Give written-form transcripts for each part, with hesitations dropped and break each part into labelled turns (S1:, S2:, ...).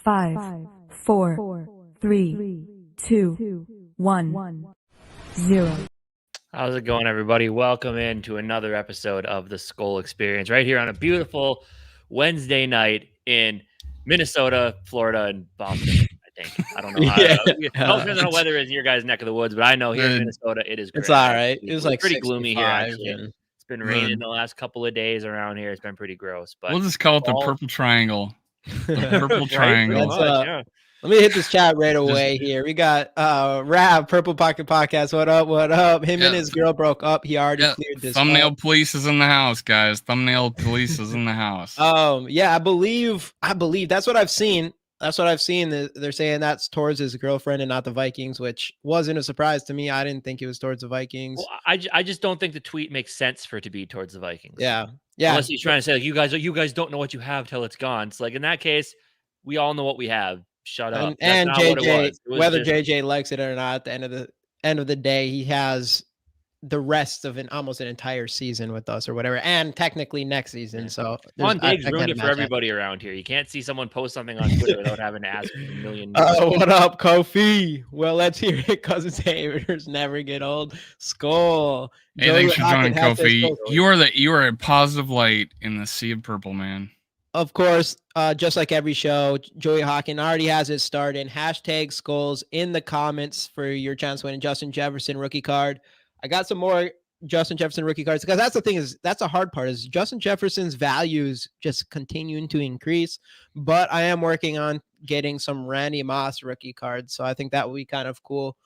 S1: 5, 4, 3, 2, 1, 0.
S2: How's it going, everybody? Welcome in to another episode of the Skol Experience right here on a beautiful Wednesday night in Minnesota, Florida, and Boston, I think. I don't know. No depends on how weather is in your guys' neck of the woods, but I know here in Minnesota, it is great.
S3: It's all right. It was like
S2: pretty gloomy here, actually.
S3: And
S2: It's been raining the last couple of days around here. It's been pretty gross. But
S4: we'll just call it the purple triangle. The purple triangle.
S3: Let me hit this chat right away here. We got Rab, Purple Pocket Podcast. What up? What up? Him and his girl broke up. He already cleared this.
S4: Thumbnail police is in the house, guys. Thumbnail police is in the house.
S3: Yeah, I believe that's what I've seen. They're saying that's towards his girlfriend and not the Vikings, which wasn't a surprise to me. I didn't think it was towards the Vikings.
S2: Well, I just don't think the tweet makes sense for it to be towards the Vikings.
S3: Yeah.
S2: Unless he's trying to say, like, you guys don't know what you have till it's gone. It's like, in that case, we all know what we have. Shut up.
S3: And JJ, whether JJ likes it or not, at the end of the day, he has the rest of almost an entire season with us or whatever, and technically next season. So
S2: Diggs ruined it for everybody around here. You can't see someone post something on Twitter without having to ask a million.
S3: What up, Kofi? Well, let's hear it, Cousins haters never get old. Skol.
S4: Hey, thanks for joining, Kofi. You are a positive light in the sea of purple, man.
S3: Of course, just like every show, Joey Hawkin already has it started. Hashtag Skols in the comments for your chance to win a Justin Jefferson rookie card. I got some more Justin Jefferson rookie cards because that's the thing that's the hard part is Justin Jefferson's values just continuing to increase. But I am working on getting some Randy Moss rookie cards, so I think that would be kind of cool.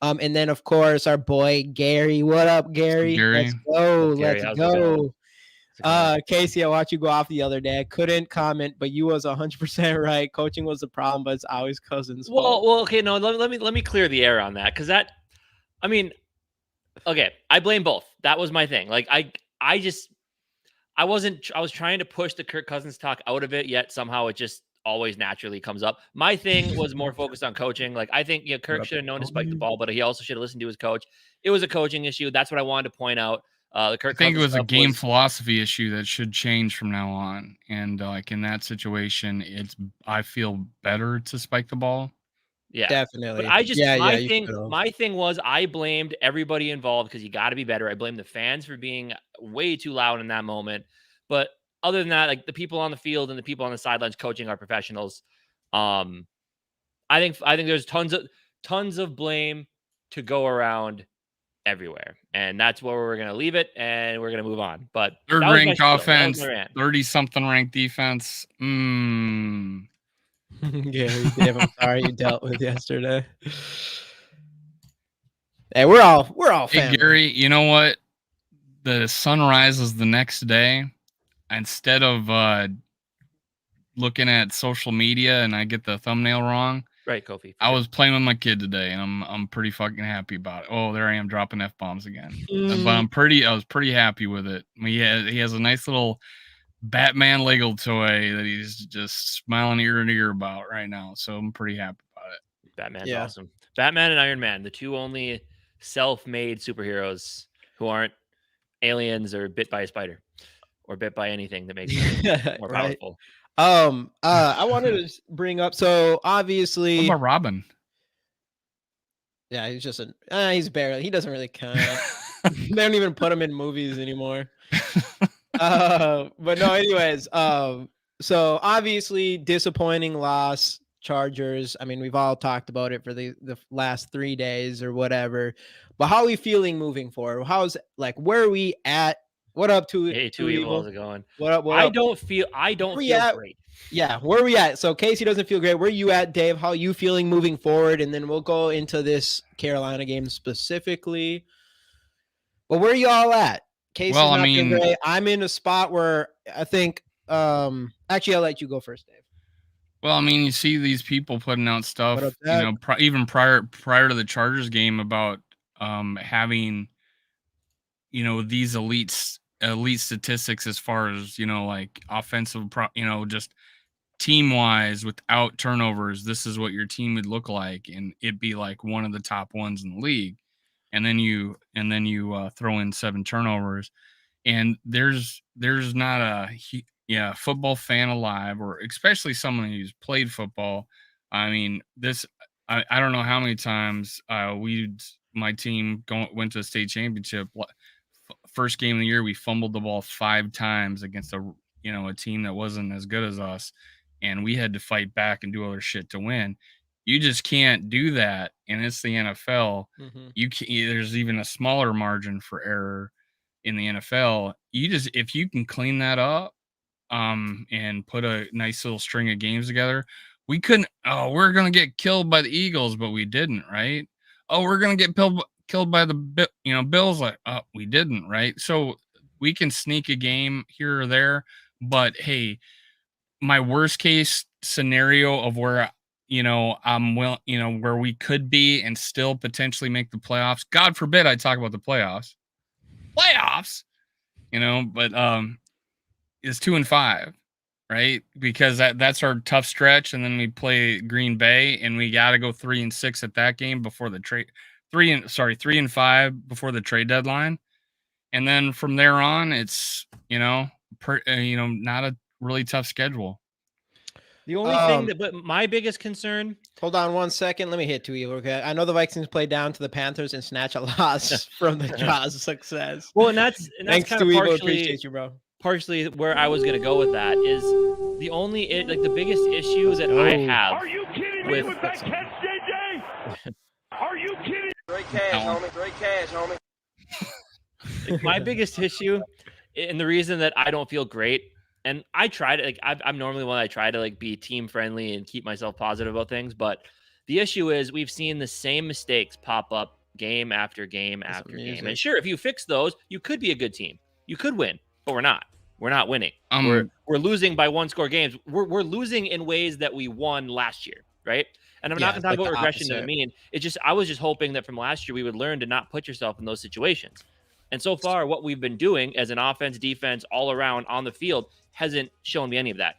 S3: And then of course our boy Gary. What up, Gary? Let's go. Let's go. Casey, I watched you go off the other day. I couldn't comment, but you was 100% right. Coaching was the problem, but it's always Cousins' fault.
S2: Well, okay, no, let me clear the air on that because okay, I blame both. That was my thing. Like I was trying to push the Kirk Cousins talk out of it, yet somehow it just always naturally comes up. My thing was more focused on coaching. Like I think Kirk should have known to spike the ball, but he also should have listened to his coach. It was a coaching issue. That's what I wanted to point out.
S4: I think it was a game philosophy issue that should change from now on. And like in that situation, I feel better to spike the ball.
S3: Yeah, definitely.
S2: But my thing was I blamed everybody involved because you got to be better. I blamed the fans for being way too loud in that moment. But other than that, like the people on the field and the people on the sidelines coaching are professionals. I think there's tons of blame to go around everywhere, and that's where we're going to leave it, and we're going to move on. But
S4: third ranked offense, 30-something ranked defense.
S3: Gary, Dave, I'm sorry you dealt with yesterday. Hey, we're all family.
S4: Hey, Gary, you know what? The sun rises the next day. Instead of looking at social media and I get the thumbnail wrong.
S2: Right, Kofi.
S4: I was playing with my kid today, and I'm pretty fucking happy about it. Oh, there I am dropping F-bombs again. But I was pretty happy with it. He has a nice little Batman Lego toy that he's just smiling ear to ear about right now. So I'm pretty happy about it.
S2: Batman's awesome. Batman and Iron Man, the two only self-made superheroes who aren't aliens or bit by a spider or bit by anything that makes them more powerful.
S3: I wanted to bring up, so obviously
S4: what about Robin?
S3: Yeah, he's just he doesn't really count. They don't even put him in movies anymore. But no, anyways, so obviously disappointing loss, Chargers. I mean, we've all talked about it for the last 3 days or whatever, but how are we feeling moving forward? Where are we at? What up to
S2: Hey, Too Evil? How's it going?
S3: What up?
S2: I don't feel great.
S3: Yeah, where are we at? So Casey doesn't feel great. Where are you at, Dave? How are you feeling moving forward? And then we'll go into this Carolina game specifically. But where are you all at? Casey's not feeling great. I'm in a spot where I think actually I'll let you go first, Dave.
S4: Well, I mean, you see these people putting out stuff, even prior to the Chargers game about having these elite statistics as far as like offensive just team wise without turnovers. This is what your team would look like, and it'd be like one of the top ones in the league. And then you throw in 7 turnovers. And there's not a football fan alive, or especially someone who's played football. I mean, I don't know how many times my team went to the state championship. First game of the year, we fumbled the ball 5 times against a team that wasn't as good as us, and we had to fight back and do other shit to win. You just can't do that, and it's the NFL. There's even a smaller margin for error in the NFL. If you can clean that up, and put a nice little string of games together. We couldn't. Oh, we're gonna get killed by the Eagles, but we didn't, right? Oh, we're gonna get killed by the Bills. Like, oh, we didn't, right? So we can sneak a game here or there, but hey, my worst case scenario of where where we could be and still potentially make the playoffs. God forbid I talk about the playoffs, but is 2-5, right? Because that's our tough stretch, and then we play Green Bay, and we got to go 3-6 at that game before the trade. 3-5 before the trade deadline, and then from there on, it's not a really tough schedule.
S2: The only thing but my biggest concern.
S3: Hold on 1 second. Let me hit to you. Okay, I know the Vikings play down to the Panthers and snatch a loss from the jaws of success.
S2: Well, and that's
S3: thanks
S2: kind
S3: to
S2: of
S3: Evo. Appreciate you, bro.
S2: Partially where I was going to go with that is the biggest issue that I have.
S5: Are you kidding me with that catch, JJ? Are you kidding?
S6: Great cash, homie. Great cash, homie.
S2: My biggest issue, and the reason that I don't feel great, and I try to I'm normally one I try to be team friendly and keep myself positive about things, but the issue is we've seen the same mistakes pop up game after game after game. And sure, if you fix those, you could be a good team. You could win, but we're not. We're not winning. We're losing by 1-score games. We're losing in ways that we won last year, right? And I'm not going to talk about regression to mean. It's just I was just hoping that from last year we would learn to not put yourself in those situations. And so far, what we've been doing as an offense, defense, all around on the field hasn't shown me any of that.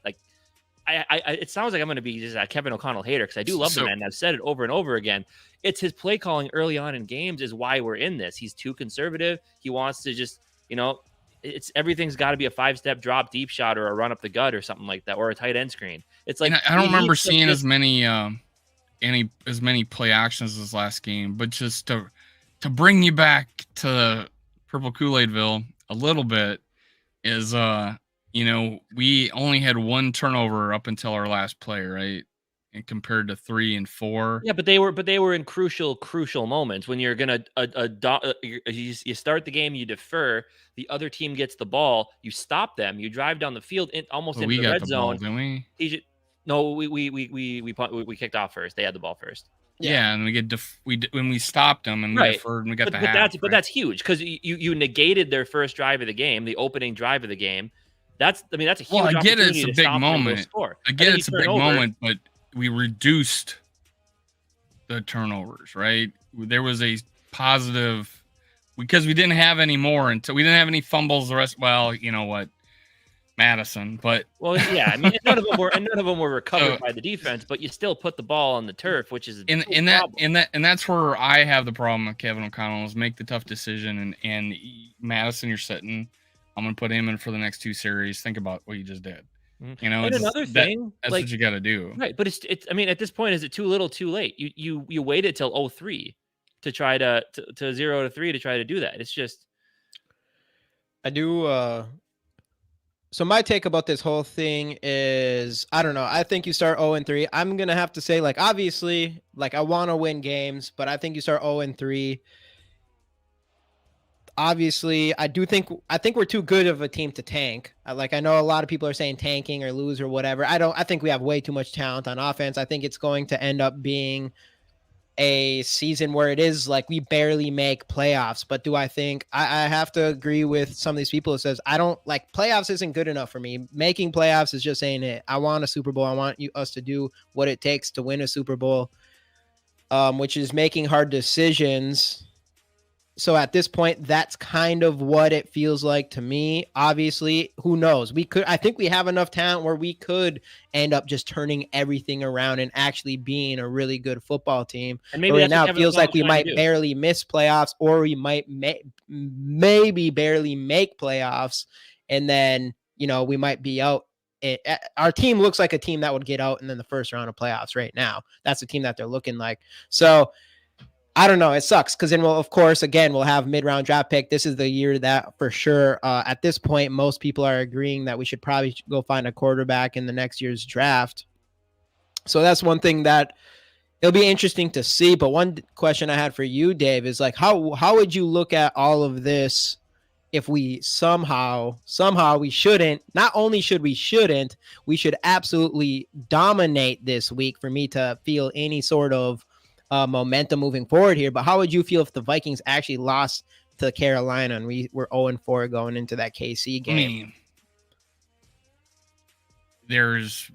S2: It sounds like I'm going to be just a Kevin O'Connell hater because I do love the man. And I've said it over and over again. It's his play calling early on in games is why we're in this. He's too conservative. He wants to just, everything's got to be a 5-step drop deep shot or a run up the gut or something like that, or a tight end screen. It's like
S4: I don't remember seeing as many play actions as last game, but just to bring you back to Purple Kool-Aidville a little bit is we only had 1 turnover up until our last play, right? And compared to 3 and 4.
S2: Yeah, but they were in crucial moments when you're gonna you start the game, you defer, the other team gets the ball, you stop them, you drive down the field almost into the red zone.
S4: Didn't we?
S2: No, we kicked off first. They had the ball first.
S4: Yeah, and when we stopped them and we deferred and we got the half.
S2: But that's huge because you negated their first drive of the game, the opening drive of the game. That's a huge opportunity.
S4: I get it's a big moment. I get it's a big moment, but we reduced the turnovers, right? There was a positive because we didn't have any more until we didn't have any fumbles. The rest, well, you know what, Madison, but
S2: yeah, I mean, none of them were recovered by the defense, but you still put the ball on the turf, which is
S4: and that's where I have the problem with Kevin O'Connell is make the tough decision and Madison, you're sitting. I'm gonna put him in for the next 2 series. Think about what you just did.
S2: And another thing,
S4: that's what you got to do,
S2: right? But it's. I mean, at this point, is it too little, too late? You waited till 03 to try to 0-3 to try to do that. It's just.
S3: I do. So my take about this whole thing is, I don't know. I think you start 0-3. I'm gonna have to say, obviously, I want to win games, but I think you start 0-3. Obviously, I think we're too good of a team to tank. I know a lot of people are saying tanking or lose or whatever. I think we have way too much talent on offense. I think it's going to end up being a season where it is we barely make playoffs. But do I think I have to agree with some of these people who says I don't playoffs isn't good enough for me. Making playoffs is just saying it. I want a Super Bowl. I want us to do what it takes to win a Super Bowl, which is making hard decisions. So at this point, that's kind of what it feels like to me. Obviously, who knows? I think we have enough talent where we could end up just turning everything around and actually being a really good football team.
S2: And maybe
S3: right now it feels like we might barely miss playoffs, or we might maybe barely make playoffs. And then, we might be out. Our team looks like a team that would get out in the first round of playoffs right now. That's the team that they're looking like. So I don't know. It sucks because then we'll have mid-round draft pick. This is the year that for sure. At this point, most people are agreeing that we should probably go find a quarterback in the next year's draft. So that's one thing that it'll be interesting to see. But one question I had for you, Dave, is like how would you look at all of this if we somehow we shouldn't? Not only we should absolutely dominate this week for me to feel any sort of momentum moving forward here. But how would you feel if the Vikings actually lost to Carolina and we were 0-4 going into that KC game?
S4: I mean, there's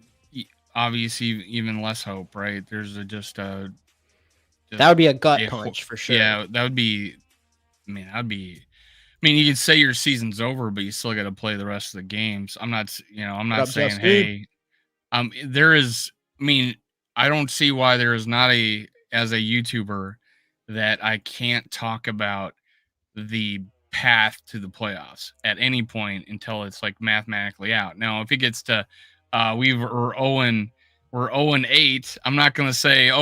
S4: obviously even less hope, right? There's that
S3: would be a gut punch for sure.
S4: Yeah, that would be. You could say your season's over, but you still got to play the rest of the games. I'm not saying, hey, there is. I don't see why there is not as a YouTuber that I can't talk about the path to the playoffs at any point until it's like mathematically out. Now, if it gets to we're 0-8, I'm not going to say,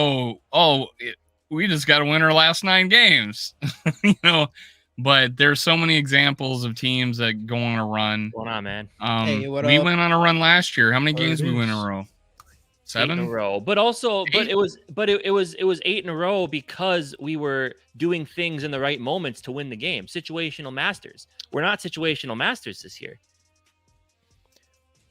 S4: we just got to win our last 9 games, but there's so many examples of teams that go on a run.
S2: What's going on, man?
S3: Hey,
S4: we went on a run last year. How many games we win in a row? 7
S2: in a row, but also, 8? It was 8 in a row because we were doing things in the right moments to win the game. Situational masters. We're not situational masters this year.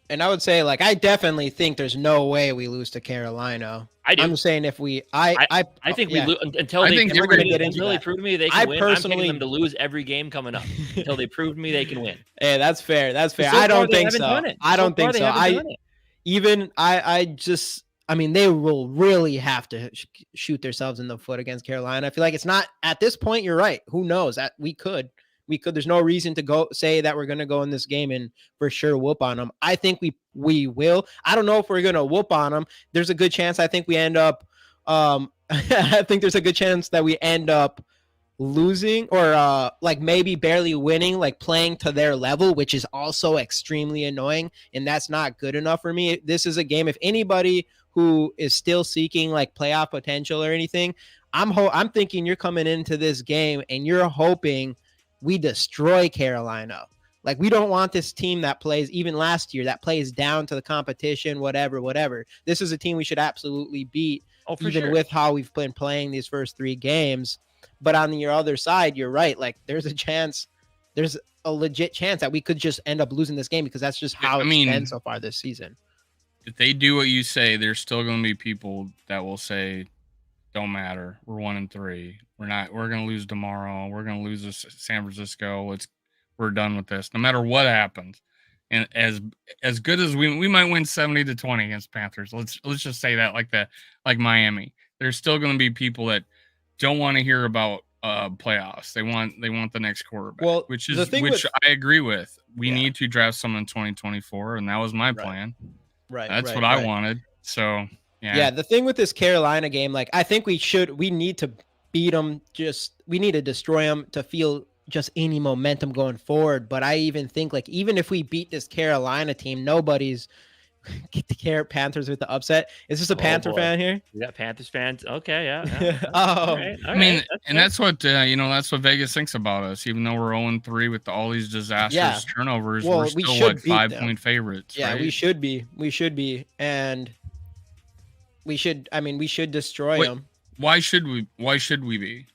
S3: And I would say, I definitely think there's no way we lose to Carolina.
S2: I do.
S3: I'm saying if we,
S2: I think we lose until they prove to me they can win. I'm picking them to lose every game coming up until they prove to me they can win.
S3: Hey, that's fair. I don't think so. I don't think so. They will really have to shoot themselves in the foot against Carolina. I feel like it's not at this point. You're right. Who knows? That we could. There's no reason to go say that we're going to go in this game and for sure whoop on them. I think we will. I don't know if we're going to whoop on them. There's a good chance. I think we end up. I think there's a good chance that we end up losing or maybe barely winning, playing to their level, which is also extremely annoying, and that's not good enough for me. This is a game, if anybody who is still seeking playoff potential or anything, I'm thinking you're coming into this game and you're hoping we destroy Carolina. We don't want this team that plays, even last year, that plays down to the competition, whatever. This is a team we should absolutely beat, with how we've been playing these first 3 games. But on your other side, you're right. There's a legit chance that we could just end up losing this game because that's just how it's been so far this season.
S4: If they do what you say, there's still going to be people that will say, don't matter. We're 1-3. We're going to lose tomorrow. We're going to lose to San Francisco. We're done with this. No matter what happens. And as good as we might win 70-20 against Panthers. Let's just say that like Miami. There's still going to be people that don't want to hear about playoffs. They want the next quarterback, which I agree with. We need to draft someone in 2024, and that was my plan.
S3: Right.
S4: That's what I wanted. So
S3: yeah. The thing with this Carolina game, I think we need to beat them. We need to destroy them to feel just any momentum going forward. But I even think even if we beat this Carolina team, nobody's get the Panthers with the upset. Is this a Panther fan here?
S2: We got Panthers fans. Okay, yeah.
S3: All
S4: right. That's what that's what Vegas thinks about us. Even though we're 0-3 with all these disastrous turnovers, we're still 5-point favorites.
S3: Yeah,
S4: right?
S3: we should be, and we should destroy them.
S4: Why should we be?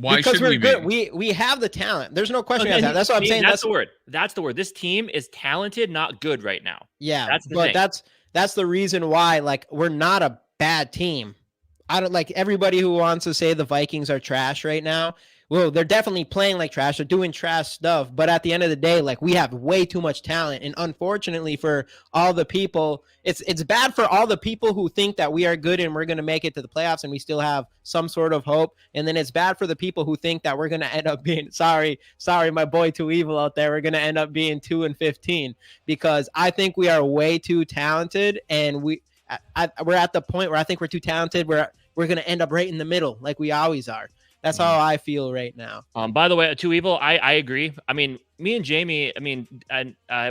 S4: Why
S3: because
S4: should
S3: we're
S4: we
S3: good.
S4: be?
S3: We have the talent. There's no question about that. That's what I'm saying.
S2: That's the word. That's the word. This team is talented, not good right now.
S3: Yeah,
S2: that's the thing.
S3: That's the reason why we're not a bad team. I don't everybody who wants to say the Vikings are trash right now. well, they're definitely playing like trash. They're doing trash stuff. But at the end of the day, like, we have way too much talent. And unfortunately for all the people, it's bad for all the people who think that we are good and we're going to make it to the playoffs and we still have some sort of hope. And then it's bad for the people who think that we're going to end up being, sorry, my boy Too Evil out there, we're going to end up being 2-15, because I think we are way too talented. And we're at the point where I think we're too talented. We're going to end up right in the middle like we always are. That's how I feel right now.
S2: By the way, Too Evil, I agree. I mean, me and Jamie, and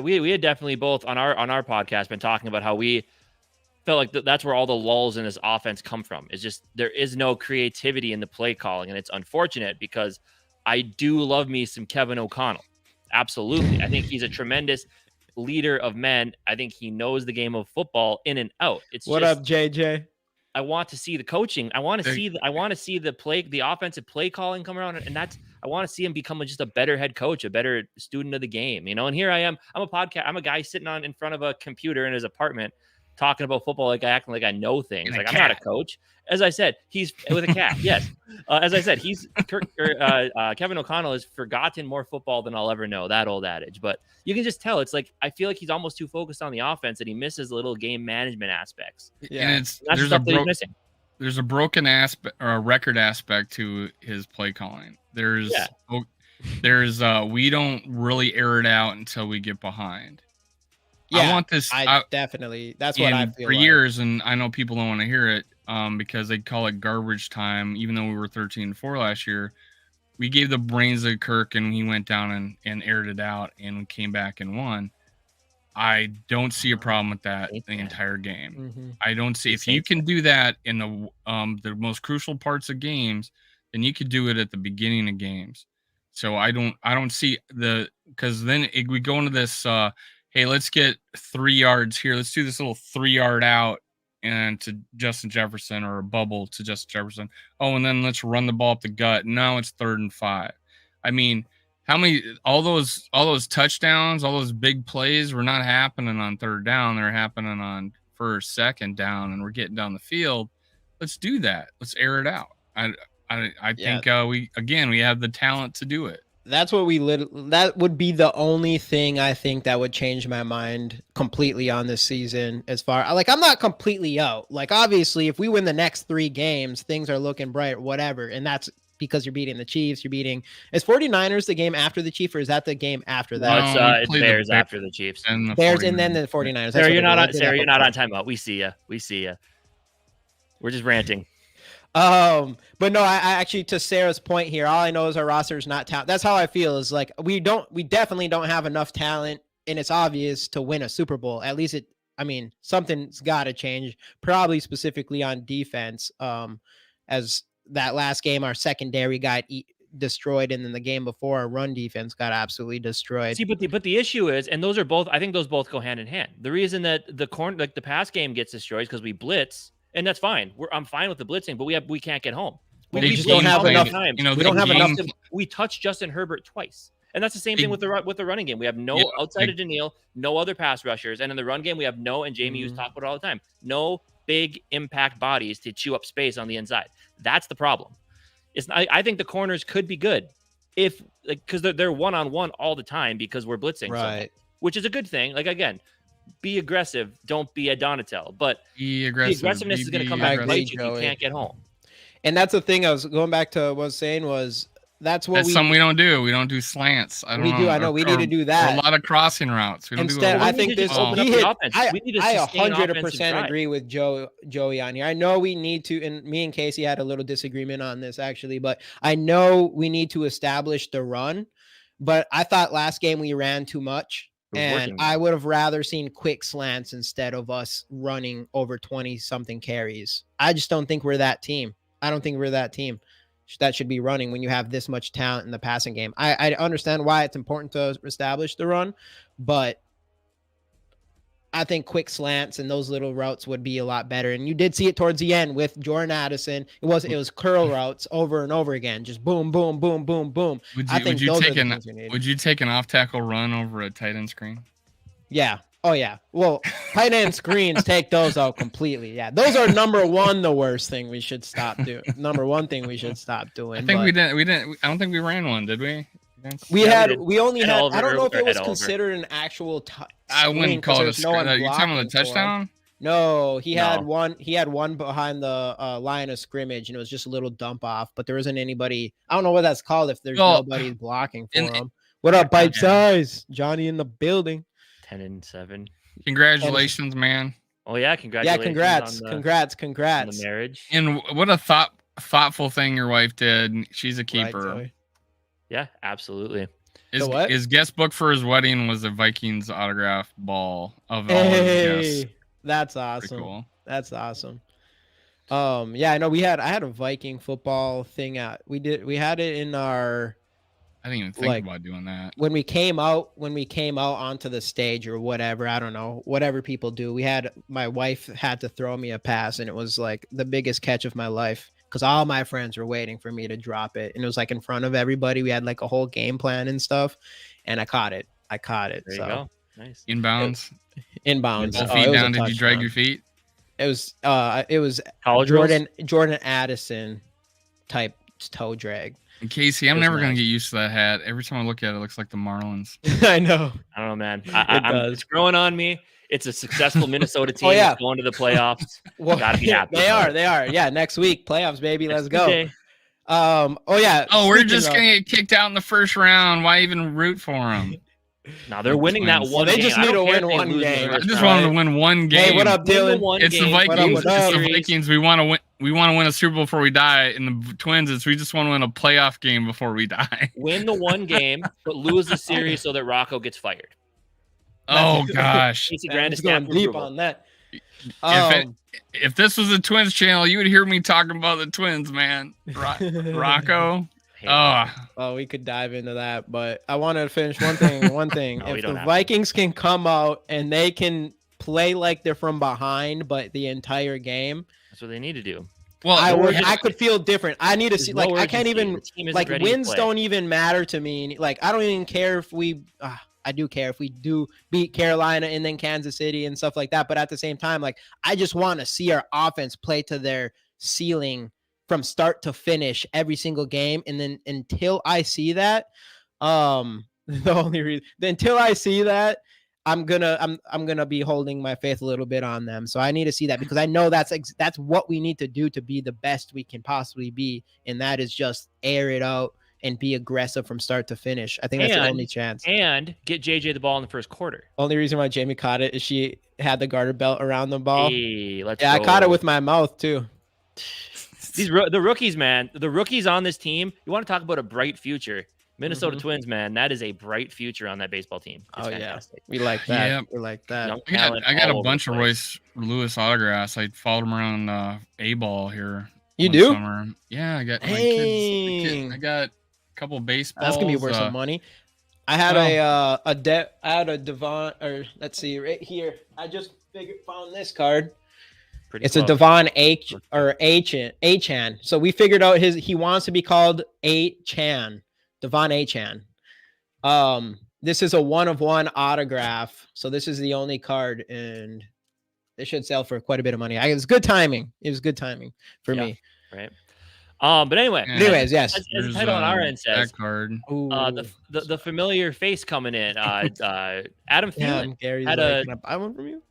S2: we had definitely both on our podcast been talking about how we felt like that's where all the lulls in this offense come from. It's just there is no creativity in the play calling, and it's unfortunate because I do love me some Kevin O'Connell. Absolutely. I think he's a tremendous leader of men. I think he knows the game of football in and out.
S3: What up, JJ?
S2: I want to see the coaching. I want to see the offensive play calling come around, and I want to see him become just a better head coach, a better student of the game, And here I am. I'm a guy sitting in front of a computer in his apartment talking about football, acting like I know things. Like, I'm not a coach. As I said, he's with a cat. Yes. As I said, Kevin O'Connell has forgotten more football than I'll ever know. That old adage. But you can just tell. It's like I feel like he's almost too focused on the offense that he misses little game management aspects.
S4: Yeah, and there's a broken aspect or a record aspect to his play calling. There's we don't really air it out until we get behind.
S3: Yeah,
S4: I want this.
S3: Definitely. That's what I feel
S4: for years, and I know people don't want to hear it because they call it garbage time. Even though we were 13-4 last year, we gave the brains of Kirk, and he went down and aired it out, and we came back and won. I don't see a problem with that the entire game.
S3: Mm-hmm.
S4: I don't see if you can do that in the most crucial parts of games, then you could do it at the beginning of games. So I don't see because then we go into this. Hey, let's get 3 yards here. Let's do this little 3-yard out and to Justin Jefferson, or a bubble to Justin Jefferson. Oh, and then let's run the ball up the gut. Now it's 3rd and 5. I mean, how many all those touchdowns, all those big plays were not happening on 3rd down. They're happening on 1st, 2nd down, and we're getting down the field. Let's do that. Let's air it out. I think we have the talent to do it.
S3: That's what that would be the only thing I think that would change my mind completely on this season. As far I'm not completely out. Like, obviously, if we win the next 3 games, things are looking bright, whatever. And that's because you're beating the Chiefs. Is 49ers the game after the Chiefs, or is that the game after that?
S2: No, it's Bears after the Chiefs.
S3: And Bears 49ers. And then the 49ers.
S2: Sarah, you're not on timeout. We see you. We're just ranting.
S3: But no, I actually, to Sarah's point here, all I know is our roster is not talent. That's how I feel, is like we definitely don't have enough talent, and it's obvious, to win a Super Bowl. At least something's got to change, probably specifically on defense. As that last game, our secondary got destroyed, and then the game before, our run defense got absolutely destroyed.
S2: See, but the issue is, and those are both, I think those both go hand in hand. The reason that the pass game gets destroyed is because we blitz. And that's fine. I'm fine with the blitzing, but we can't get home.
S3: We just don't have enough time.
S2: We don't have enough. We touched Justin Herbert twice, and that's the same thing with the running game. We have outside of Daniil, no other pass rushers, and in the run game we have and Jamie used to talk about it all the time, no big impact bodies to chew up space on the inside. That's the problem. I think the corners could be good because they're one-on-one all the time because we're blitzing,
S3: right?
S2: Which is a good thing. Like, be aggressive. Don't be a Donatel. But
S4: the aggressiveness
S2: is going to come back and bite you if you can't get home.
S3: And that's the thing I was going back to. What I was saying was that's something
S4: we don't do. We don't do slants. I know.
S3: We need to do that.
S4: A lot of crossing routes. We don't
S3: Instead,
S4: do
S3: I think this.
S2: Open up the offense.
S3: I 100% agree with Joey on here. I know we need to, and me and Casey had a little disagreement on this actually, but I know we need to establish the run. But I thought last game we ran too much. And I would have rather seen quick slants instead of us running over 20-something carries. I just don't think we're that team. I don't think we're that team that should be running when you have this much talent in the passing game. I understand why it's important to establish the run, but I think quick slants and those little routes would be a lot better. And you did see it towards the end with Jordan Addison. It was curl routes over and over again. Just boom, boom, boom, boom, boom.
S4: Would you take an off tackle run over a tight end screen?
S3: Yeah. Oh yeah. Well, tight end screens, take those out completely. Yeah, those are number one. The worst thing we should stop doing. Number one thing we should stop doing.
S4: I think we didn't. I don't think we ran one, did we?
S3: We only had. I don't know if it was considered an actual.
S4: I wouldn't call it a screen. You talking about the touchdown?
S3: No, he had one. He had one behind the line of scrimmage, and it was just a little dump off. But there isn't anybody. I don't know what that's called if there's nobody blocking for him. What up, bite size? Johnny in the building.
S2: 10-7.
S4: Congratulations, man.
S2: Oh yeah, congratulations.
S3: Yeah, congrats
S2: on the marriage.
S4: And what a thoughtful thing your wife did. She's a keeper.
S3: Right,
S2: yeah, absolutely.
S4: His guest book for his wedding was a Vikings autograph ball of all his guests.
S3: That's awesome.
S4: Pretty cool.
S3: That's awesome. Yeah, I know I had a Viking football thing we had it in our.
S4: I didn't even think about doing that.
S3: When we came out onto the stage or whatever, I don't know, whatever people do. My wife had to throw me a pass, and it was like the biggest catch of my life because all my friends were waiting for me to drop it, and it was like in front of everybody. We had like a whole game plan and stuff, and I caught it.
S2: There you go. Nice.
S4: Inbounds.
S3: Both
S4: feet down. Did you drag your feet?
S3: It was Jordan Addison type toe drag.
S4: And Casey, I'm never going to get used to that hat. Every time I look at it, it looks like the Marlins.
S3: I know.
S2: I don't know, man. It's growing on me. It's a successful Minnesota team that's going to the playoffs.
S3: Well, gotta be happy. They are. Yeah, next week, playoffs, baby. Let's go.
S4: We're just going to get kicked out in the first round. Why even root for them?
S2: Now they're winning that one game.
S3: They just need to win one game.
S4: I just wanted to win one game.
S3: Hey, what up, Dylan?
S4: It's the Vikings. It's the Vikings. We want to win. We want to win a Super Bowl before we die. In the Twins, we just want to win a playoff game before we die.
S2: Win the one game, but lose the series so that Rocco gets fired.
S4: Oh gosh,
S3: Casey going deep on that.
S4: If this was a Twins channel, you would hear me talking about the Twins, man. Rocco.
S3: Oh, we could dive into that, but I want to finish one thing. If the Vikings can come out and they can play like they're from behind, but the entire game,
S2: that's what they need to do.
S3: Well, I could feel different. I need to see, like, I can't even, like, wins don't even matter to me. Like, I don't even care if we, I do care if we do beat Carolina and then Kansas City and stuff like that. But at the same time, like, I just want to see our offense play to their ceiling from start to finish every single game. And then until I see that, until I see that, I'm gonna be holding my faith a little bit on them. So I need to see that, because I know that's what we need to do to be the best we can possibly be, and that is just air it out and be aggressive from start to finish. I think that's the only chance.
S2: And get JJ the ball in the first quarter.
S3: Only reason why Jamie caught it is she had the garter belt around the ball.
S2: Hey,
S3: I caught it with my mouth too.
S2: The rookies, man. The rookies on this team. You want to talk about a bright future? Minnesota Twins, man, that is a bright future on that baseball team. It's fantastic.
S3: We like that. Yeah. We like that.
S4: I got a bunch of Royce Lewis autographs. I followed him around A-ball here.
S3: You do?
S4: Summer. Yeah, I got my kids. I got a couple baseballs.
S3: That's gonna be worth some money. I had a Devon, or let's see, right here. I just found this card. It's a Devon Achan. So we figured out he wants to be called Achan. Devon Achan. This is a 1-of-1 autograph. So this is the only card, and they should sell for quite a bit of money. It was good timing. It was good timing for me.
S2: Right. But anyway.
S3: Anyways, yes.
S2: As the title on our end says,
S4: that card.
S2: The familiar face coming in. Adam Thielen
S3: can I buy one from you?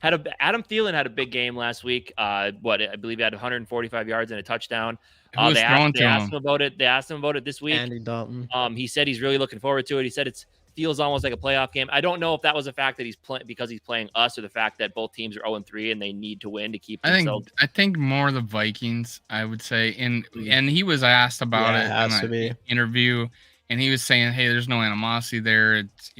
S2: Adam Thielen had a big game last week. I believe he had 145 yards and a touchdown. They asked him about it. They asked him about it this week.
S3: Andy Dalton.
S2: He said he's really looking forward to it. He said it feels almost like a playoff game. I don't know if that was the fact that he's playing because he's playing us, or the fact that both teams are 0-3 and they need to win to keep themselves.
S4: I think more the Vikings, I would say. And he was asked about it in an interview, and he was saying, "Hey, there's no animosity there. It's,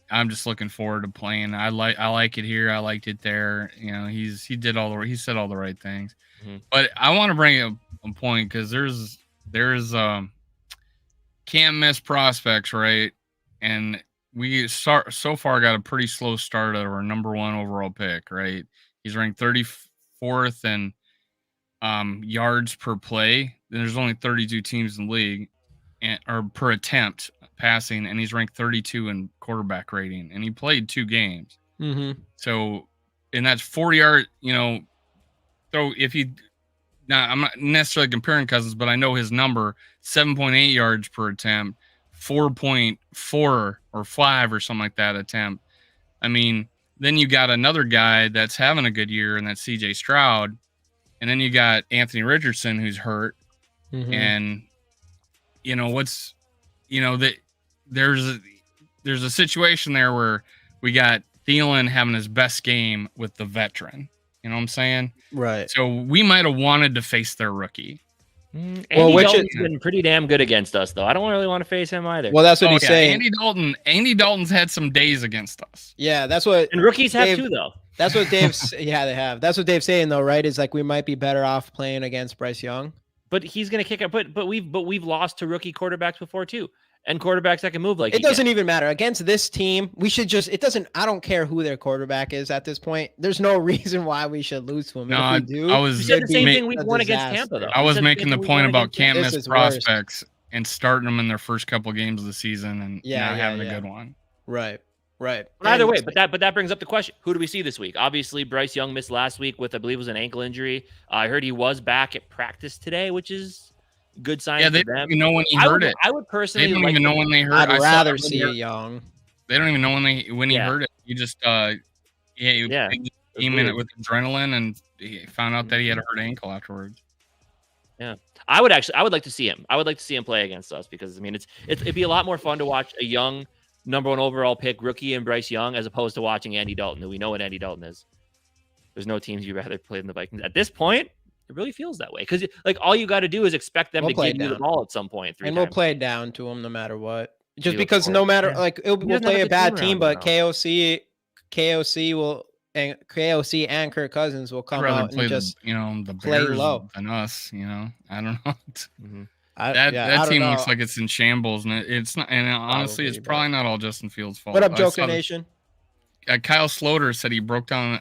S4: I'm just looking forward to playing. I like it here. I liked it there. He said all the right things." Mm-hmm. But I want to bring up a point, because there's can't miss prospects, right? And we so far got a pretty slow start at our number 1 overall pick, right? He's ranked 34th in yards per play. There's only 32 teams in the league, or per attempt passing, and he's ranked 32 in quarterback rating, and he played 2 games.
S3: Mm-hmm.
S4: So, and that's 40 yard. So if he, now I'm not necessarily comparing Cousins, but I know his number 7.8 yards per attempt, 4.4 or 5 or something like that attempt. I mean, then you got another guy that's having a good year, and that's C.J. Stroud, and then you got Anthony Richardson who's hurt, and that there's a situation there where we got Thielen having his best game with the veteran. You know what I'm saying?
S3: Right.
S4: So we might have wanted to face their rookie.
S2: Andy Dalton's been pretty damn good against us, though. I don't really want to face him either.
S3: Well, that's what he's saying.
S4: Andy Dalton's had some days against us.
S3: Yeah, that's what.
S2: And rookies have too, though.
S3: That's what Dave's. Yeah, they have. That's what Dave's saying, though, right? Is like we might be better off playing against Bryce Young.
S2: But he's going to kick it. But we've lost to rookie quarterbacks before too, and quarterbacks that can move like
S3: it doesn't even matter against this team. We should just. It doesn't. I don't care who their quarterback is at this point. There's no reason why we should lose to him.
S4: No,
S3: if we do,
S4: I was.
S2: You said the same thing we won against Tampa, though.
S4: I was making the point about can't miss prospects
S3: worse.
S4: And starting them in their first couple games of the season and not having a good one.
S3: Right. Right.
S2: But either way, but that brings up the question: who do we see this week? Obviously, Bryce Young missed last week with, I believe, it was an ankle injury. I heard he was back at practice today, which is good sign.
S4: Yeah, they don't even know when he hurt it.
S2: I would personally.
S4: They don't even know when they hurt.
S3: I'd rather see it Young.
S4: They don't even know when he hurt it. He just he came in it with adrenaline and he found out that he had a hurt ankle afterwards.
S2: Yeah, I would like to see him. I would like to see him play against us because I mean it'd be a lot more fun to watch a young number 1 overall pick rookie and Bryce Young as opposed to watching Andy Dalton, who we know what Andy Dalton is. There's no teams you'd rather play than the Vikings. At this point, it really feels that way because like all you got to do is expect them to give you the ball at some point.
S3: We'll play down to them no matter what. Just because no matter like we'll play a bad team, but KOC will and KOC and Kirk Cousins will come out and just
S4: the
S3: play
S4: Bears
S3: low
S4: than us. I don't know.
S3: That
S4: team
S3: know.
S4: looks like it's in shambles, and it's not. And honestly, it's probably not all Justin Fields' fault.
S3: What up, Joker Nation?
S4: Kyle Sloter said he broke down.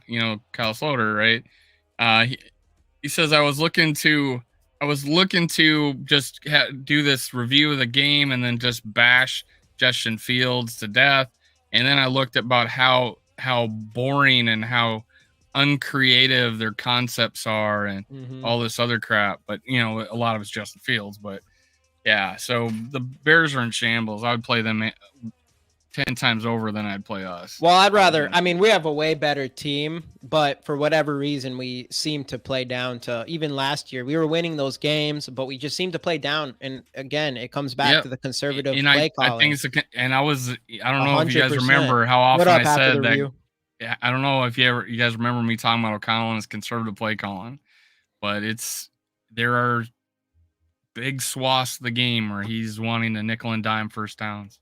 S4: Kyle Sloter, right? He says I was looking to just do this review of the game and then just bash Justin Fields to death, and then I looked about how boring and how uncreative their concepts are and all this other crap. But a lot of it's Justin Fields. But yeah, so the Bears are in shambles. I would play them 10 times over than I'd play us.
S3: Well, I'd rather. I mean, we have a way better team, but for whatever reason, we seem to play down to. Even last year, we were winning those games, but we just seem to play down. And again, it comes back to the conservative play calling.
S4: I think I don't know if you guys remember how often I said that. Yeah, I don't know if you guys remember me talking about O'Connell and his conservative play calling, but there are big swaths of the game where he's wanting to nickel and dime first downs.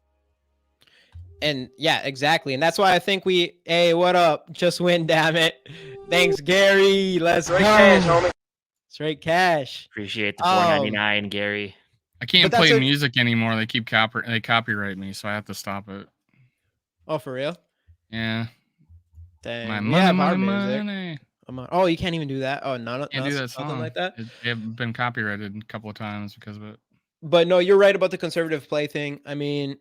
S3: And yeah, exactly. And that's why I think hey, what up? Just win, damn it. Thanks, Gary. Let's go.
S6: Cash, homie.
S3: Straight cash.
S2: Appreciate the $4.99, Gary.
S4: I can't play music anymore. They keep copyright me, so I have to stop it.
S3: Oh, for real?
S4: Yeah.
S3: Dang.
S4: Money.
S3: Oh, you can't even do that. Oh, no,
S4: can't do that
S3: something
S4: song.
S3: like that.
S4: They've been copyrighted a couple of times because of it.
S3: But no, you're right about the conservative play thing. I mean,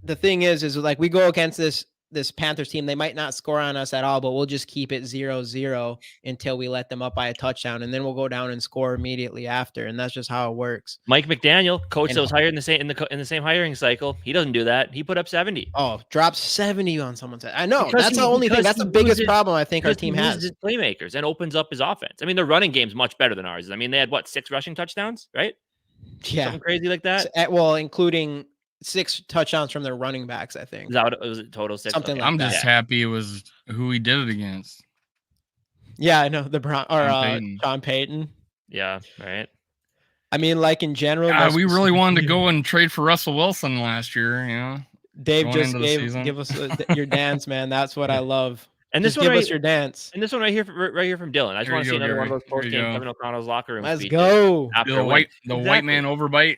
S3: the thing is like we go against this Panthers team. They might not score on us at all, but we'll just keep it 0-0 until we let them up by a touchdown, and then we'll go down and score immediately after. And that's just how it works.
S2: Mike McDaniel, coach that was hired in the same hiring cycle, he doesn't do that. He put up 70.
S3: Oh, drops 70 on someone's head. I know that's the only thing. That's the biggest problem I think our team has.
S2: His playmakers and opens up his offense. I mean, their running game's much better than ours. I mean, they had 6 rushing touchdowns, right?
S3: Yeah,
S2: something crazy like that.
S3: Well, including 6 touchdowns from their running backs, I think.
S2: Is that what it was? Total 6.
S3: Something like
S4: I'm just happy it was who he did it against.
S3: Yeah, I know Sean Payton.
S2: Yeah, right.
S3: I mean, like in general,
S4: we really wanted to go and trade for Russell Wilson last year.
S3: Dave just give us your dance, man. That's what I love.
S2: And this
S3: just give us your dance.
S2: And this one right here from Dylan. I just want to see another one of those post game Kevin O'Connell's locker room.
S3: Let's go.
S4: The white man overbite.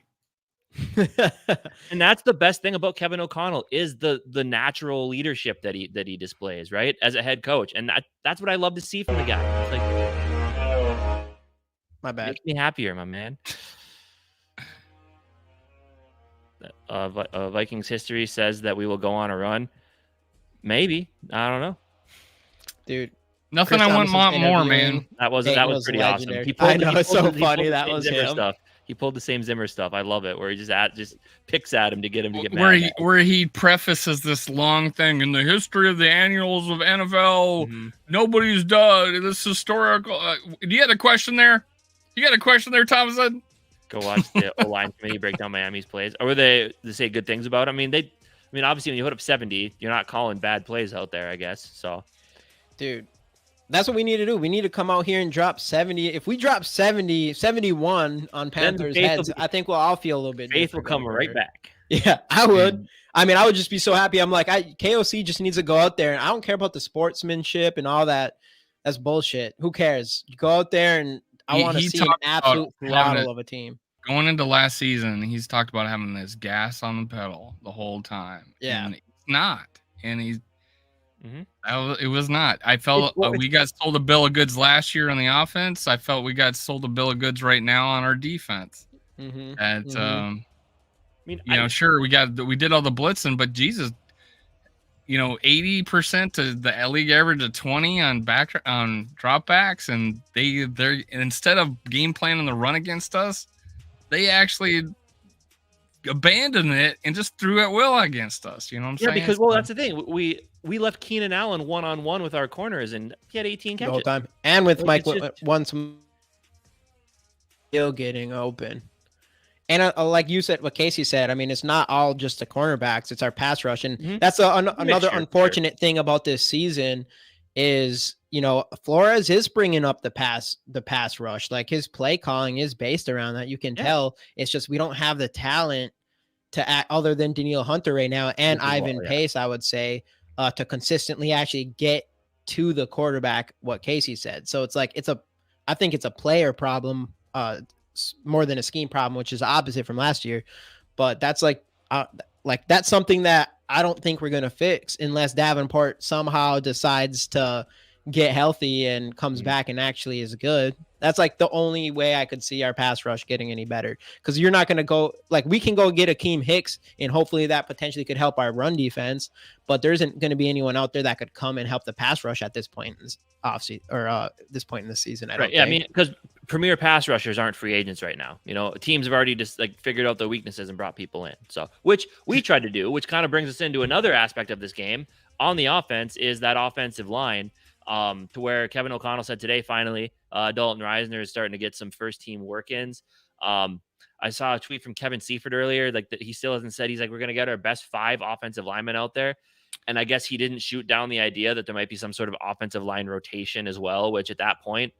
S2: And that's the best thing about Kevin O'Connell is the natural leadership that he displays, right, as a head coach, and that's what I love to see from the guy. It's like,
S3: my bad.
S2: Makes me happier, my man. Vikings history says that we will go on a run. Maybe. I don't know.
S3: Dude.
S4: Nothing I want more, man.
S2: That was pretty
S3: legendary.
S2: awesome.
S3: I know, it's so funny. That was
S2: Zimmer
S3: him.
S2: Stuff. He pulled the same Zimmer stuff. I love it, where he just picks at him to get him to get mad.
S4: Where he prefaces this long thing in the history of the annuals of NFL. Nobody's done this historical. You had a question there? You got a question there, Thomason?
S2: Go watch the O-line committee break down Miami's plays. Or they say good things about him. I mean, obviously when you put up 70, you're not calling bad plays out there, I guess. So,
S3: dude, that's what we need to do. We need to come out here and drop 70. If we drop 71 on Panthers heads, I think we'll all feel a little bit.
S2: Faith will come right back.
S3: Yeah, I would. I mean, I would just be so happy. I'm like, KOC just needs to go out there, and I don't care about the sportsmanship and all that. That's bullshit. Who cares? You go out there, and I want to see an absolute throttle of a team.
S4: Going into last season, he's talked about having this gas on the pedal the whole time.
S3: Yeah,
S4: and it's not. And he's. It was not. I felt we got sold a bill of goods last year on the offense. I felt we got sold a bill of goods right now on our defense. Sure, we did all the blitzing, but Jesus, 80% to the league average of 20 on dropbacks, and they're instead of game planning the run against us, they actually abandoned it and just threw at will against us. You know what I'm saying?
S2: Yeah, because that's the thing. We left Keenan Allen one-on-one with our corners, and he had 18 catches
S3: the whole time. And with Mike once still getting open. And like you said, what Casey said, I mean, it's not all just the cornerbacks; it's our pass rush, and that's another unfortunate thing about this season is Flores is bringing up the pass rush. Like his play calling is based around that. You can tell. It's just we don't have the talent to act other than Danielle Hunter right now and Ivan Pace, I would say, to consistently actually get to the quarterback. What Casey said. So it's like I think it's a player problem more than a scheme problem, which is opposite from last year. But that's that's something that I don't think we're gonna fix unless Davenport somehow decides to get healthy and comes back and actually is good. That's like the only way I could see our pass rush getting any better, because you're not going to go we can go get Akeem Hicks and hopefully that potentially could help our run defense, but there isn't going to be anyone out there that could come and help the pass rush at this point in this offseason or this point in the season. I mean,
S2: because premier pass rushers aren't free agents right now. Teams have already just figured out the weaknesses and brought people in. So, which we tried to do, which kind of brings us into another aspect of this game on the offense is that offensive line. To where Kevin O'Connell said today, finally, Dalton Reisner is starting to get some first team work-ins. I saw a tweet from Kevin Seifert earlier, that he still hasn't said, he's like, we're going to get our best 5 offensive linemen out there. And I guess he didn't shoot down the idea that there might be some sort of offensive line rotation as well, which at that point,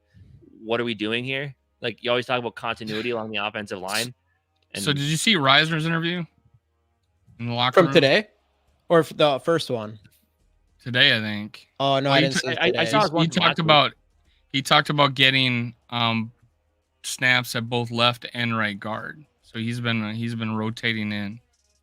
S2: what are we doing here? Like, you always talk about continuity along the offensive line.
S4: So did you see Reisner's interview in the locker room?
S3: From today or the first one?
S4: Today, I think.
S3: Oh no, I didn't see it today.
S2: I saw
S4: he talked about getting snaps at both left and right guard. So he's been rotating in.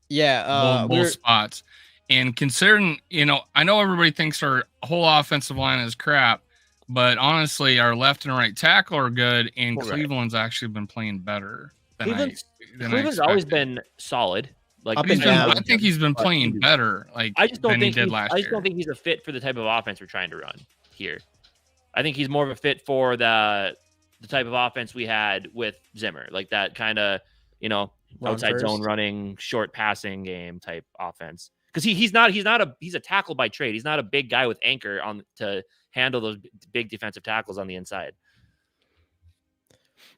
S3: Yeah,
S4: both spots. And considering, I know everybody thinks our whole offensive line is crap, but honestly, our left and right tackle are good, and Cleveland's actually been playing better than
S2: Cleveland's always been solid.
S4: I think he's been playing better. I just don't think
S2: he's a fit for the type of offense we're trying to run here. I think he's more of a fit for the type of offense we had with Zimmer, like that kind of outside zone running, short passing game type offense. Because he's a tackle by trade. He's not a big guy with anchor on to handle those big defensive tackles on the inside.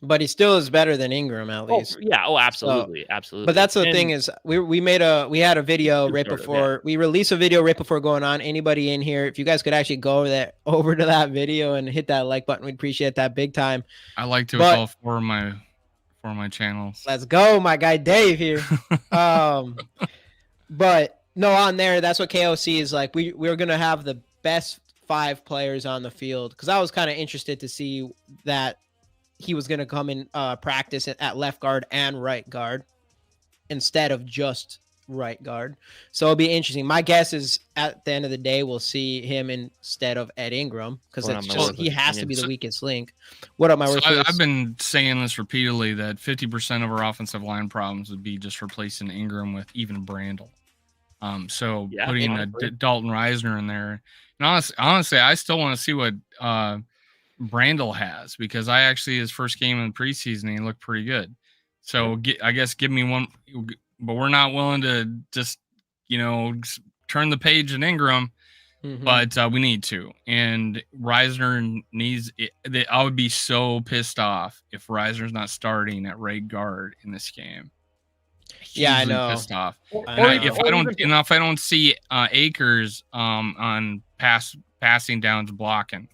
S3: But he still is better than Ingram, at least.
S2: Absolutely, so, absolutely.
S3: But that's the thing is, we had a video right before we released a video right before going on. Anybody in here, if you guys could actually go over to that video and hit that like button, we'd appreciate that big time.
S4: I like to all 4 of my channels.
S3: Let's go, my guy Dave here. But no, on there, that's what KOC is like. We're gonna have the best 5 players on the field, because I was kind of interested to see that he was going to come in practice at left guard and right guard instead of just right guard. So it'll be interesting. My guess is at the end of the day, we'll see him instead of Ed Ingram because he has to be the weakest link. What up, my work?
S4: I've been saying this repeatedly that 50% of our offensive line problems would be just replacing Ingram with even Brandel. So putting Dalton Reisner in there. And honestly, I still want to see what Brandel has, because I actually, his first game in the preseason, he looked pretty good. So I guess give me one, but we're not willing to just, turn the page in Ingram, but we need to. And Reisner needs it. I would be so pissed off if Reisner's not starting at right guard in this game.
S3: Yeah, I know.
S4: Pissed off. If I don't see Akers on passing downs blocking,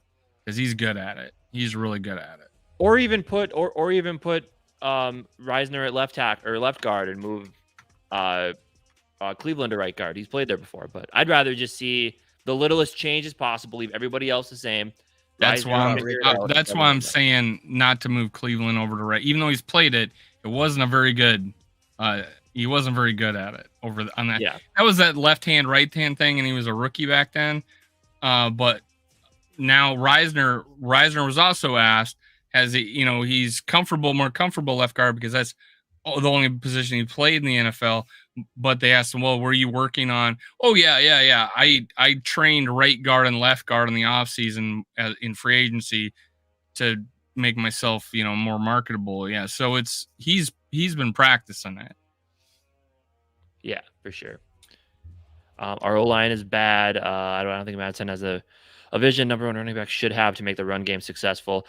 S4: because he's good at it. He's really good at it.
S2: Or even put Reisner at left tackle or left guard and move Cleveland to right guard. He's played there before, but I'd rather just see the littlest changes possible. Leave everybody else the same.
S4: That's why I'm saying not to move Cleveland over to right, even though he's played it. It wasn't a very good. He wasn't very good at it on that. Yeah. That was that left hand, right hand thing, and he was a rookie back then. But now Reisner was also asked, has he, he's more comfortable left guard because that's the only position he played in the NFL. But they asked him, well, were you working on? Oh yeah. I trained right guard and left guard in the offseason in free agency to make myself, more marketable. Yeah. So he's been practicing that.
S2: Yeah, for sure. Our O-line is bad. I don't think Madsen has a vision number one running back should have to make the run game successful.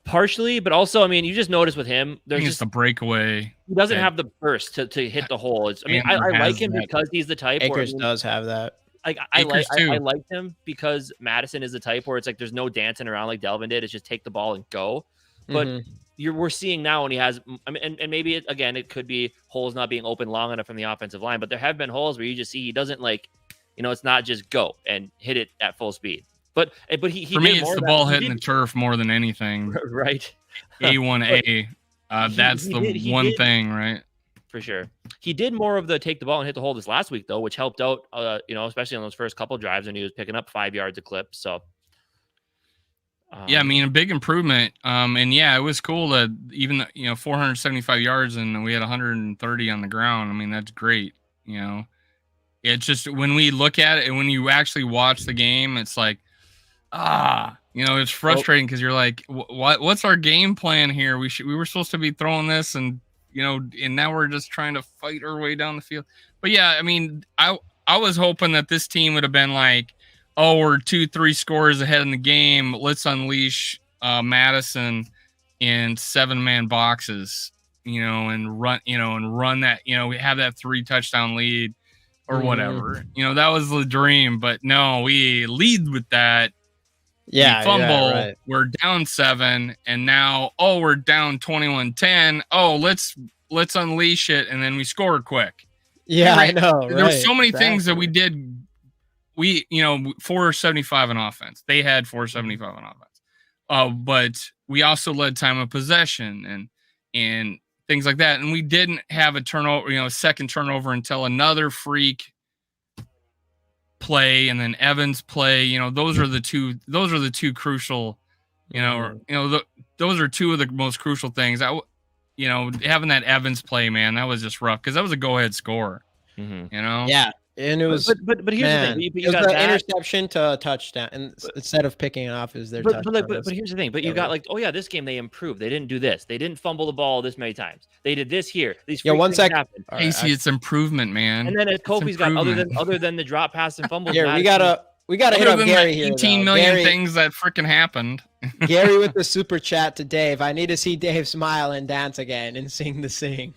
S2: Partially, but also, you just notice with him, there's just
S4: the breakaway.
S2: He doesn't have the burst to hit the hole. I like him because he's the type.
S3: Akers does have that.
S2: I like him because Madison is the type where it's like there's no dancing around like Delvin did. It's just take the ball and go. But we're seeing now when he has, and maybe it could be holes not being open long enough from the offensive line, but there have been holes where you just see he doesn't it's not just go and hit it at full speed. But he for me,
S4: it's the ball hitting the turf more than anything.
S2: Right.
S4: A1A. That's the one thing, right?
S2: For sure. He did more of the take the ball and hit the hole this last week though, which helped out. Especially on those first couple drives when he was picking up 5 yards a clip. So.
S3: Mm-hmm.
S4: A big improvement. It was cool that even 475 yards and we had 130 on the ground. That's great. It's just when we look at it and when you actually watch the game, it's like, it's frustrating because you're like, what's our game plan here? We were supposed to be throwing this and now we're just trying to fight our way down the field. But yeah, I was hoping that this team would have been like, oh, we're 2-3 scores ahead in the game. Let's unleash Madison in 7-man boxes, and run that, we have that 3 touchdown lead or whatever. That was the dream. But no, we lead with that.
S3: Yeah,
S4: we fumble.
S3: Yeah, right.
S4: We're down 7, and now we're down 21-10. Oh, let's unleash it, and then we score quick.
S3: Yeah, right? I know.
S4: There were so many things that we did. We 475 on offense. They had 475 on offense. But we also led time of possession and things like that. And we didn't have a turnover, second turnover until another freak play and then Evans play. Those are the two crucial, those are two of the most crucial things. Having that Evans play, man, that was just rough because that was a go-ahead score.
S3: Yeah. And it was,
S2: but here's the thing.
S3: You got the interception to a touchdown, and instead of picking it off, is their touchdown.
S2: But here's the thing. But you got this game they improved. They didn't do this. They didn't fumble the ball this many times. They did this here. These
S3: 1 second.
S4: Casey, it's improvement, man.
S2: And then as Kofi's got other than the drop pass and fumbles.
S3: Yeah, we gotta hit up Gary here.
S4: 18 million things that freaking happened.
S3: Gary with the super chat to Dave. I need to see Dave smile and dance again and sing the sing.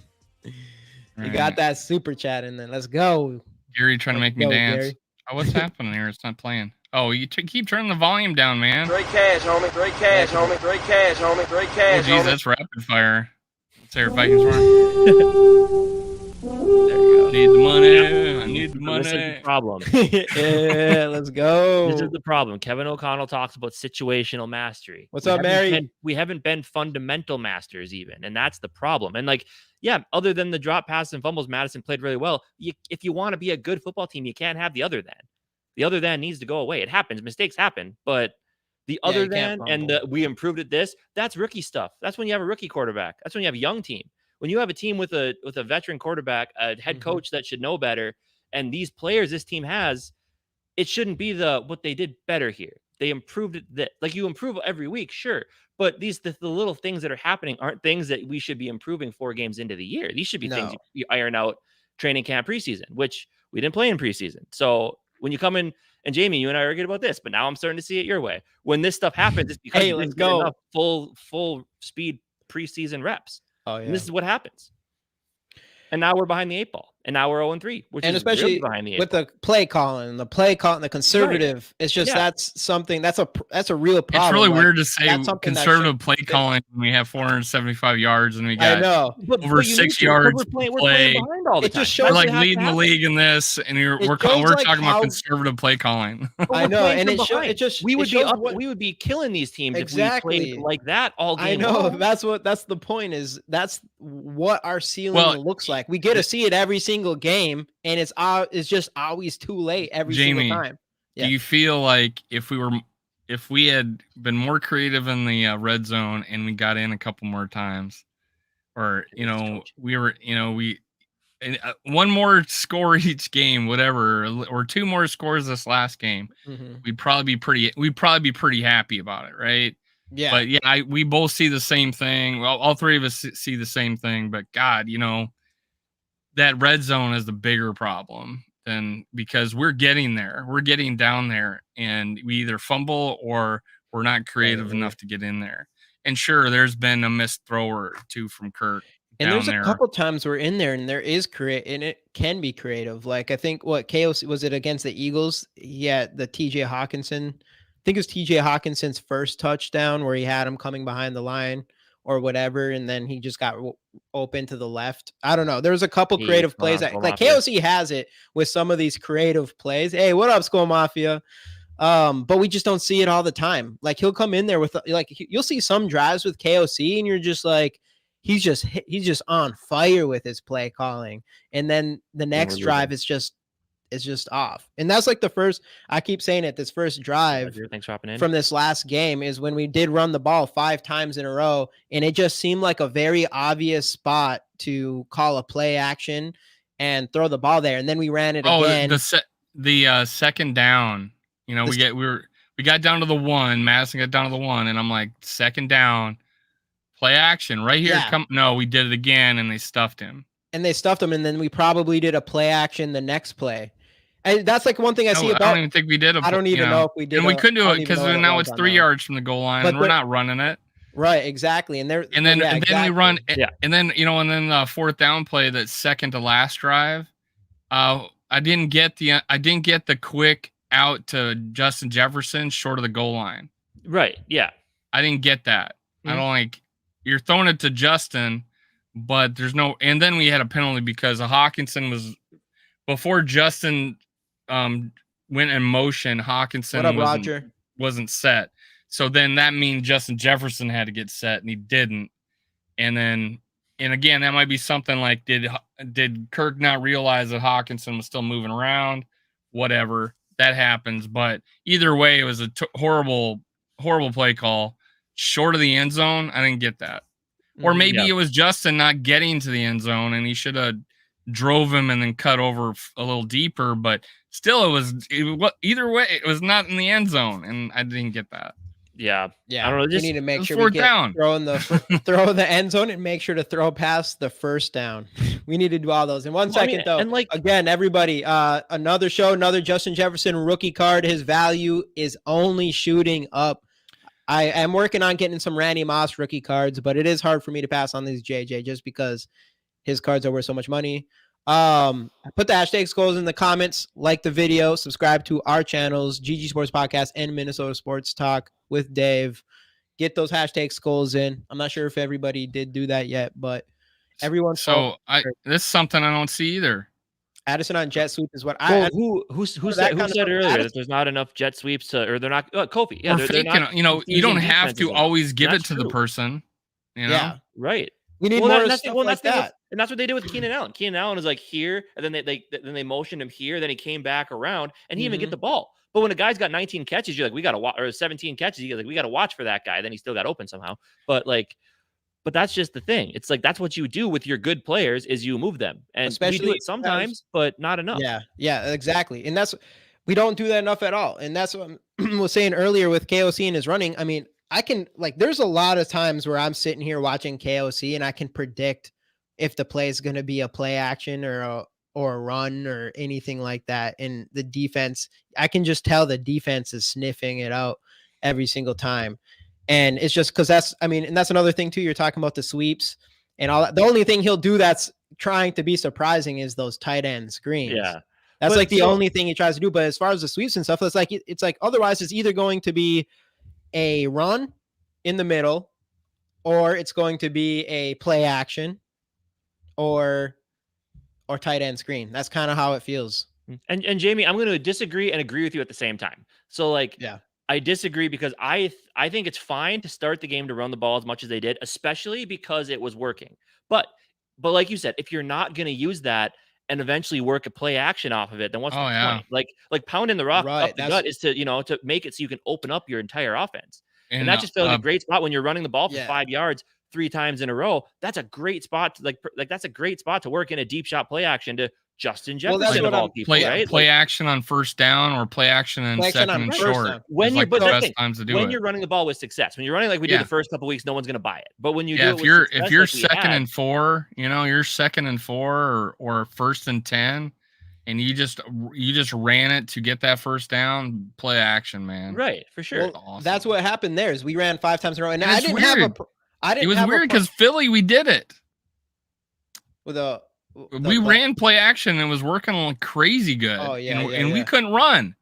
S3: You got that super chat in there. Let's go.
S4: Gary trying to make me dance. Oh, what's happening here? It's not playing. Oh, you keep turning the volume down, man.
S6: Great cash, homie. Great cash, homie. Great cash, homie. Great cash,
S4: homie. Oh, geez, that's rapid fire. Let's hear Vikings run.
S2: There you go.
S4: Need the money. I need the money.
S2: This is the problem.
S3: Yeah, let's go.
S2: This is the problem. Kevin O'Connell talks about situational mastery.
S3: What's up, Mary?
S2: We haven't been fundamental masters even, and that's the problem. And like, yeah, other than the drop pass and fumbles, Madison played really well. If you want to be a good football team, you can't have the other than. The other than needs to go away. It happens. Mistakes happen, but the other than and we improved at this, that's rookie stuff. That's when you have a rookie quarterback. That's when you have a young team. When you have a team with a veteran quarterback, a head coach that should know better, and these players this team has, it shouldn't be what they did better here. They improved it. Like you improve every week, sure, but the little things that are happening aren't things that we should be improving 4 games into the year. These should be things you iron out training camp preseason, which we didn't play in preseason. So when you come in, and Jamie, you and I argued about this, but now I'm starting to see it your way. When this stuff happens, it's because you didn't get enough full speed preseason reps. Oh yeah, and this is what happens. And now we're behind the 8 ball. And now we're 0-3, which is especially really behind the 8
S3: with ball. The play calling, the conservative. Right. It's just that's something that's a real problem.
S4: It's really weird to say conservative play calling when we have 475 yards and we got over 6 yards to play. All the
S3: it just shows
S4: we're like leading the league in this, and we're talking about conservative play calling.
S3: I know, and we
S2: would be killing these teams if we played like that all game.
S3: I know that's the point is that's what our ceiling looks like. We get to see it every single game, and it's just always too late every single time.
S4: Do you feel like if we had been more creative in the red zone and we got in a couple more times, or one more score each game, whatever, or 2 more scores this last game, we'd probably be pretty happy about it, right?
S3: Yeah.
S4: But yeah, we both see the same thing. Well, all 3 of us see the same thing. But God, that red zone is the bigger problem because we're getting there. We're getting down there, and we either fumble or we're not creative enough to get in there. And sure, there's been a missed throw or 2 from Kirk.
S3: And there's a couple times we're in there, and there is and it can be creative. Like I think KOC was it against the Eagles? Yeah, the TJ Hawkinson. I think it was TJ Hawkinson's first touchdown where he had him coming behind the line or whatever, and then he just got open to the left. I don't know. There was a couple creative plays that KOC has it with some of these creative plays. Hey, what up, Skol Mafia? But we just don't see it all the time. Like he'll come in there with you'll see some drives with KOC, and you're just like, he's just on fire with his play calling, and then the next drive is just off. And that's like the first, I keep saying it, this first drive from this last game is when we did run the ball 5 times in a row, and it just seemed like a very obvious spot to call a play action and throw the ball there. And then we ran it again.
S4: The second down, we got down to the 1, Madison got down to the 1, and I'm like, second down, play action right here. Yeah. No, we did it again, and they stuffed him. And
S3: then we probably did a play action the next play. And that's like one thing I see about.
S4: I don't even think we did.
S3: I don't even know if we did.
S4: And we couldn't do it because now it's 3 yards from the goal line, and we're not running it.
S3: Right, exactly. And then
S4: we run. And then the 4th down play, that second to last drive. I didn't get the quick out to Justin Jefferson short of the goal line.
S2: Right. Yeah.
S4: I didn't get that. I don't you're throwing it to Justin, but there's no. And then we had a penalty because Hawkinson was before Justin. Went in motion, Hawkinson wasn't set. So then that means Justin Jefferson had to get set, and he didn't. And again, that might be something like, did Kirk not realize that Hawkinson was still moving around? Whatever, that happens. But either way, it was a horrible play call. Short of the end zone, I didn't get that. Or maybe it was Justin not getting to the end zone, and he should have drove him and then cut over a little deeper, but still it was either way, it was not in the end zone, and I didn't get that.
S2: Yeah.
S3: I don't know. We need to make sure we get throw the end zone and make sure to throw past the first down. We need to do all those in 1 second, though. And again, everybody, another Justin Jefferson rookie card. His value is only shooting up. I am working on getting some Randy Moss rookie cards, but it is hard for me to pass on these JJ just because his cards are worth so much money. Put the hashtag Skols in the comments, like the video, subscribe to our channels, GG Sports Podcast and Minnesota Sports Talk with Dave. Get those hashtag Skols in. I'm not sure if everybody did do that yet, but Everyone's
S4: so this is something I don't see either.
S3: Addison on jet sweep is what
S2: who said earlier that there's not enough jet sweeps or they're not Kofi. Yeah,
S4: We're faking. You don't have to always give it to the person.
S3: Yeah,
S2: right.
S3: We need more stuff like that.
S2: And that's what they did with Keenan Allen. Keenan Allen is like here, and then they motioned him here. Then he came back around, and he didn't even get the ball. But when a guy's got 19 catches, you're like, we got to watch, or 17 catches, you're like, we got to watch for that guy. Then he still got open somehow. But that's just the thing. It's like that's what you do with your good players is you move them, and especially we do it sometimes, but not enough.
S3: Yeah, exactly. And we don't do that enough at all. And that's what I was saying earlier with KOC and his running. I mean, there's a lot of times where I'm sitting here watching KOC and I can predict if the play is going to be a play action or a run or anything like that. And the defense, I can just tell the defense is sniffing it out every single time. And it's just because and that's another thing too. You're talking about the sweeps and all that. The only thing he'll do that's trying to be surprising is those tight end screens.
S2: Yeah.
S3: That's the only thing he tries to do. But as far as the sweeps and stuff, it's like otherwise it's either going to be a run in the middle, or it's going to be a play action or tight end screen. That's kind of how it feels.
S2: And Jamie, I'm going to disagree and agree with you at the same time. So I disagree because I think it's fine to start the game to run the ball as much as they did, especially because it was working. But like you said, if you're not going to use that and eventually work a play action off of it, then what's the point? Like pounding the rock up the gut is to make it so you can open up your entire offense. And that just feels like a great spot when you're running the ball for 5 yards 3 times in a row. That's a great spot to that's a great spot to work in a deep shot play action to Justin Jefferson of all people, right?
S4: Play action on first down or play action in second and short.
S2: When you're
S4: you're
S2: running the ball with success, when you're running like we did the first couple of weeks, no one's going to buy it. But when you do
S4: if you're second and 4, you're second and 4 or first and 10, and you just ran it to get that first down, play action, man.
S2: Right, for sure.
S3: Well, awesome. That's what happened there is we ran 5 times in a row, and I didn't have
S4: it was weird because Philly, we did it we ran play action and it was working like crazy good. And we couldn't run,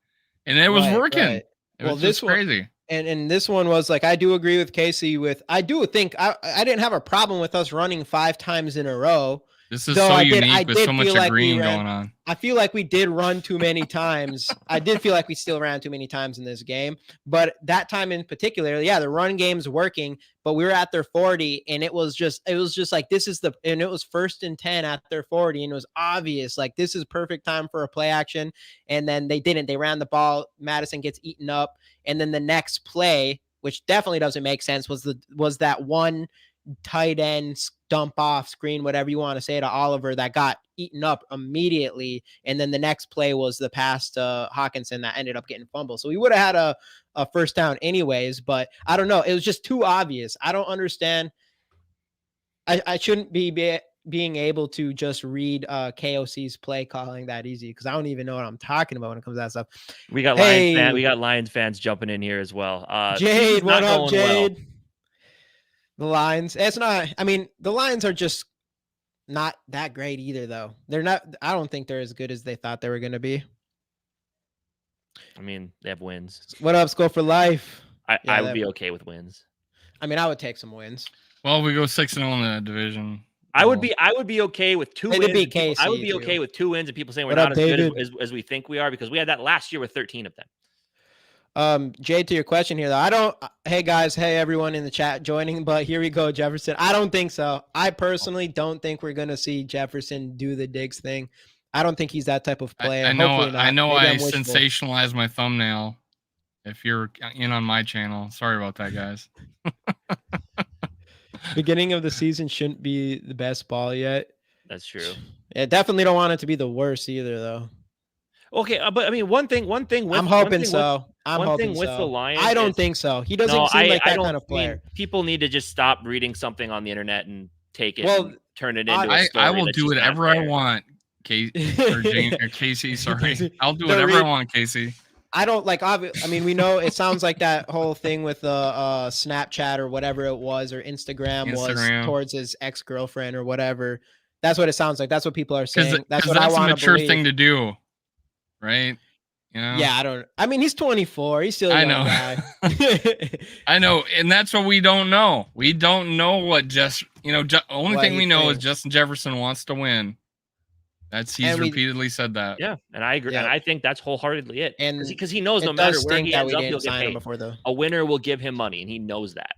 S4: and it was working. Right. It was just crazy.
S3: And this one was like, I do agree with Casey I do think I didn't have a problem with us running 5 times in a row.
S4: This is so unique with so much agreeing going on.
S3: I feel like we did run too many times. I did feel like we still ran too many times in this game. But that time in particular, the run game's working, but we were at their 40, and it was just like, and it was 1st and 10 at their 40, and it was obvious, like, this is perfect time for a play action. And then they didn't. They ran the ball. Madison gets eaten up. And then the next play, which definitely doesn't make sense, was that one tight end dump off screen, whatever you want to say, to Oliver that got eaten up immediately. And then the next play was the pass to Hawkinson that ended up getting fumbled. So we would have had a first down anyways, but I don't know. It was just too obvious. I don't understand. I shouldn't be being able to just read KOC's play calling that easy, because I don't even know what I'm talking about when it comes to that stuff.
S2: We got Lions fans jumping in here as well.
S3: Jade, what up, Jade? Well. The Lions, the Lions are just not that great either, though. They're not, I don't think they're as good as they thought they were going to be.
S2: I mean, they have wins.
S3: What up, Skol for life?
S2: I would be okay with wins.
S3: I mean, I would take some wins.
S4: Well, we go 6-0 in the division.
S2: I would be okay with 2 wins. I would be okay with 2 wins and people saying we're not as good as we think we are, because we had that last year with 13 of them.
S3: Jade, to your question here, though, hey guys, hey everyone in the chat joining, but here we go, Jefferson. I don't think so. I personally don't think we're going to see Jefferson do the Diggs thing. I don't think he's that type of player.
S4: I know I sensationalized my thumbnail. If you're in on my channel, sorry about that, guys.
S3: Beginning of the season shouldn't be the best ball yet.
S2: That's true.
S3: Yeah, definitely don't want it to be the worst either, though.
S2: Okay, but I mean, one thing.
S3: I'm hoping so.
S2: With the Lions,
S3: I don't think so. He doesn't seem like that kind of player.
S2: People need to just stop reading something on the internet and take it and turn it into a story.
S4: I will do whatever I want, Casey. Sorry, I'll do whatever I want, Casey.
S3: I don't like. I mean, we know it sounds like that whole thing with Snapchat or whatever it was, or Instagram was towards his ex-girlfriend or whatever. That's what it sounds like. That's what people are saying. That's what I want to believe.
S4: That's a mature thing to do, right? You know?
S3: Yeah, I mean, he's 24. He's still a young guy.
S4: I know, and that's what we don't know. We don't know what only thing we know is Justin Jefferson wants to win. He's repeatedly said that.
S2: Yeah, and I agree. Yeah. And I think that's wholeheartedly it.
S3: And
S2: because he knows no matter where he ends up, he'll get paid.
S3: Before, though.
S2: A winner will give him money, and he knows that.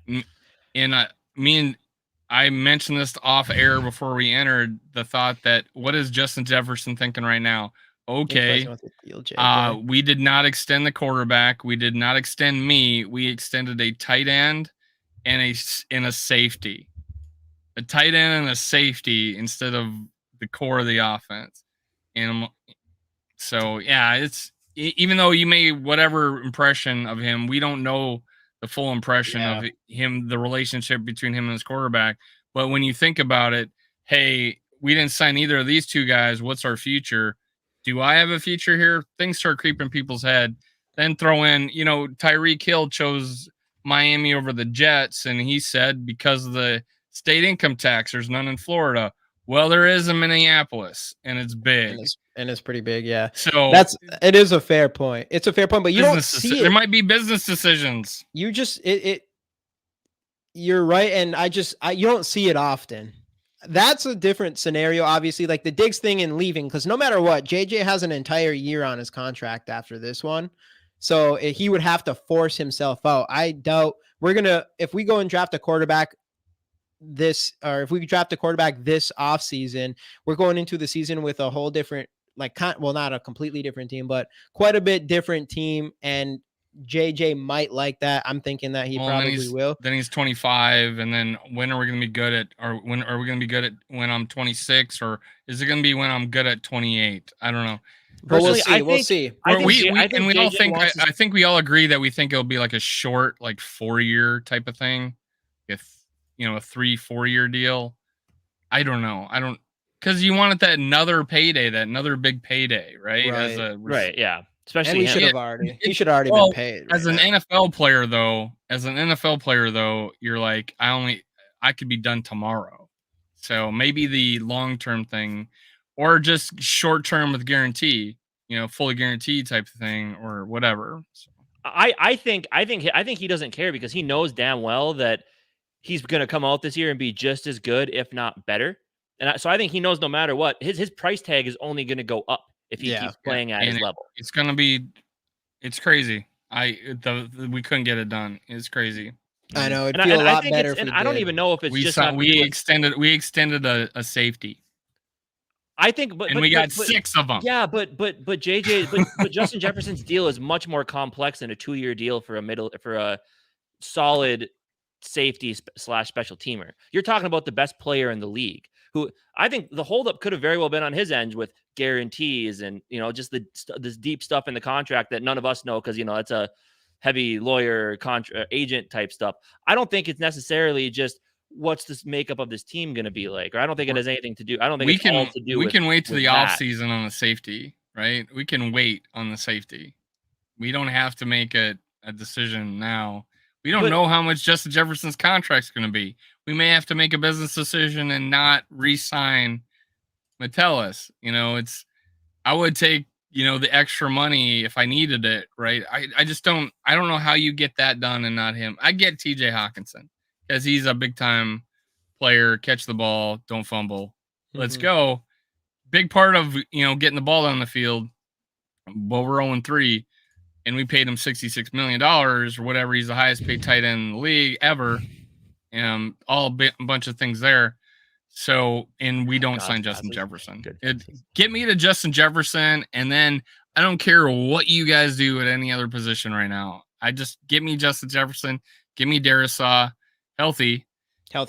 S4: And I mentioned this off air before we entered, the thought that what is Justin Jefferson thinking right now? Okay, we did not extend the quarterback. We did not extend me. We extended a tight end and a safety. A tight end and a safety instead of the core of the offense. And so, yeah, it's even though you made whatever impression of him, we don't know the full impression of him, the relationship between him and his quarterback. But when you think about it, hey, we didn't sign either of these two guys. What's our future? Do I have a future here? Things start creeping people's head. Then throw in, Tyreek Hill chose Miami over the Jets, and he said because of the state income tax, there's none in Florida. Well, there is in Minneapolis, and it's big.
S3: And it's pretty big, yeah.
S4: So
S3: it is a fair point. It's a fair point, but you don't see it.
S4: There might be business decisions.
S3: You just you're right, and you don't see it often. That's a different scenario, obviously, like the Diggs thing and leaving, because no matter what, JJ has an entire year on his contract after this one. So he would have to force himself out. I doubt if we go and draft a quarterback this offseason, we're going into the season with a whole different, not a completely different team, but quite a bit different team. And JJ might like that. I'm thinking that he probably will.
S4: Then he's 25, and then when are we going to be good at? Or when are we going to be good at? When I'm 26, or is it going to be when I'm good at 28? I don't know.
S3: We'll see.
S4: I think we all agree that we think it'll be like a short, 4-year type of thing. If a 3-4 year deal. I don't know. Because you wanted that another big payday, right?
S2: Right. Yeah. Especially
S3: he should have already been paid.
S4: As an NFL player though, you're like, I could be done tomorrow. So maybe the long-term thing, or just short-term with guarantee, fully guaranteed type of thing, or whatever. So.
S2: I think he doesn't care because he knows damn well that he's going to come out this year and be just as good, if not better. And so I think he knows no matter what, his price tag is only going to go up if he keeps playing at his level.
S4: It's crazy. We couldn't get it done. It's crazy.
S3: I know. It'd feel a lot better.
S2: And I don't even know if it's
S4: we extended a safety.
S2: I think,
S4: we got 6 of them.
S2: Yeah, but Justin Jefferson's deal is much more complex than a 2-year deal for a solid safety / special teamer. You're talking about the best player in the league, who I think the holdup could have very well been on his end with guarantees and just this deep stuff in the contract that none of us know because it's a heavy lawyer agent type stuff. I don't think it's necessarily just what's this makeup of this team going to be like, or I don't think it has anything to do. I don't think
S4: we can wait to the off season on the safety, right? We can wait on the safety. We don't have to make a decision now. We don't know how much Justin Jefferson's contract's going to be. We may have to make a business decision and not re-sign Metellus. I would take, the extra money if I needed it, right? I don't know how you get that done and not him. I get TJ Hawkinson because he's a big time player, catch the ball, don't fumble. Let's go. Big part of, getting the ball down the field. Well, we're 0-3. And we paid him $66 million or whatever. He's the highest paid tight end in the league ever. A bunch of things there. So, and we don't sign Justin Jefferson. Get me to Justin Jefferson, and then I don't care what you guys do at any other position right now. Get me Justin Jefferson, give me Darisaw healthy,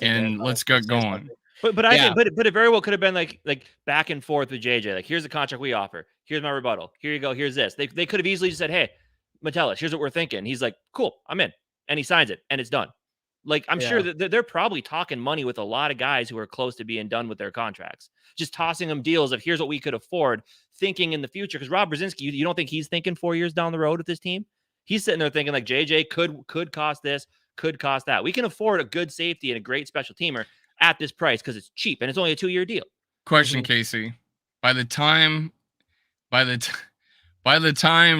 S4: and let's get going.
S2: But I think, but it very well could have been like back and forth with JJ. Like, here's the contract we offer. Here's my rebuttal. Here you go. Here's this. They could have easily just said, hey, Metellus, here's what we're thinking. He's like, cool, I'm in. And he signs it, and it's done. Like, I'm sure that they're probably talking money with a lot of guys who are close to being done with their contracts. Just tossing them deals of here's what we could afford, thinking in the future. Because Rob Brzezinski, you don't think he's thinking 4 years down the road with this team? He's sitting there thinking like JJ could cost this, could cost that. We can afford a good safety and a great special teamer at this price because it's cheap and it's only a 2-year deal.
S4: Question, Casey. By the time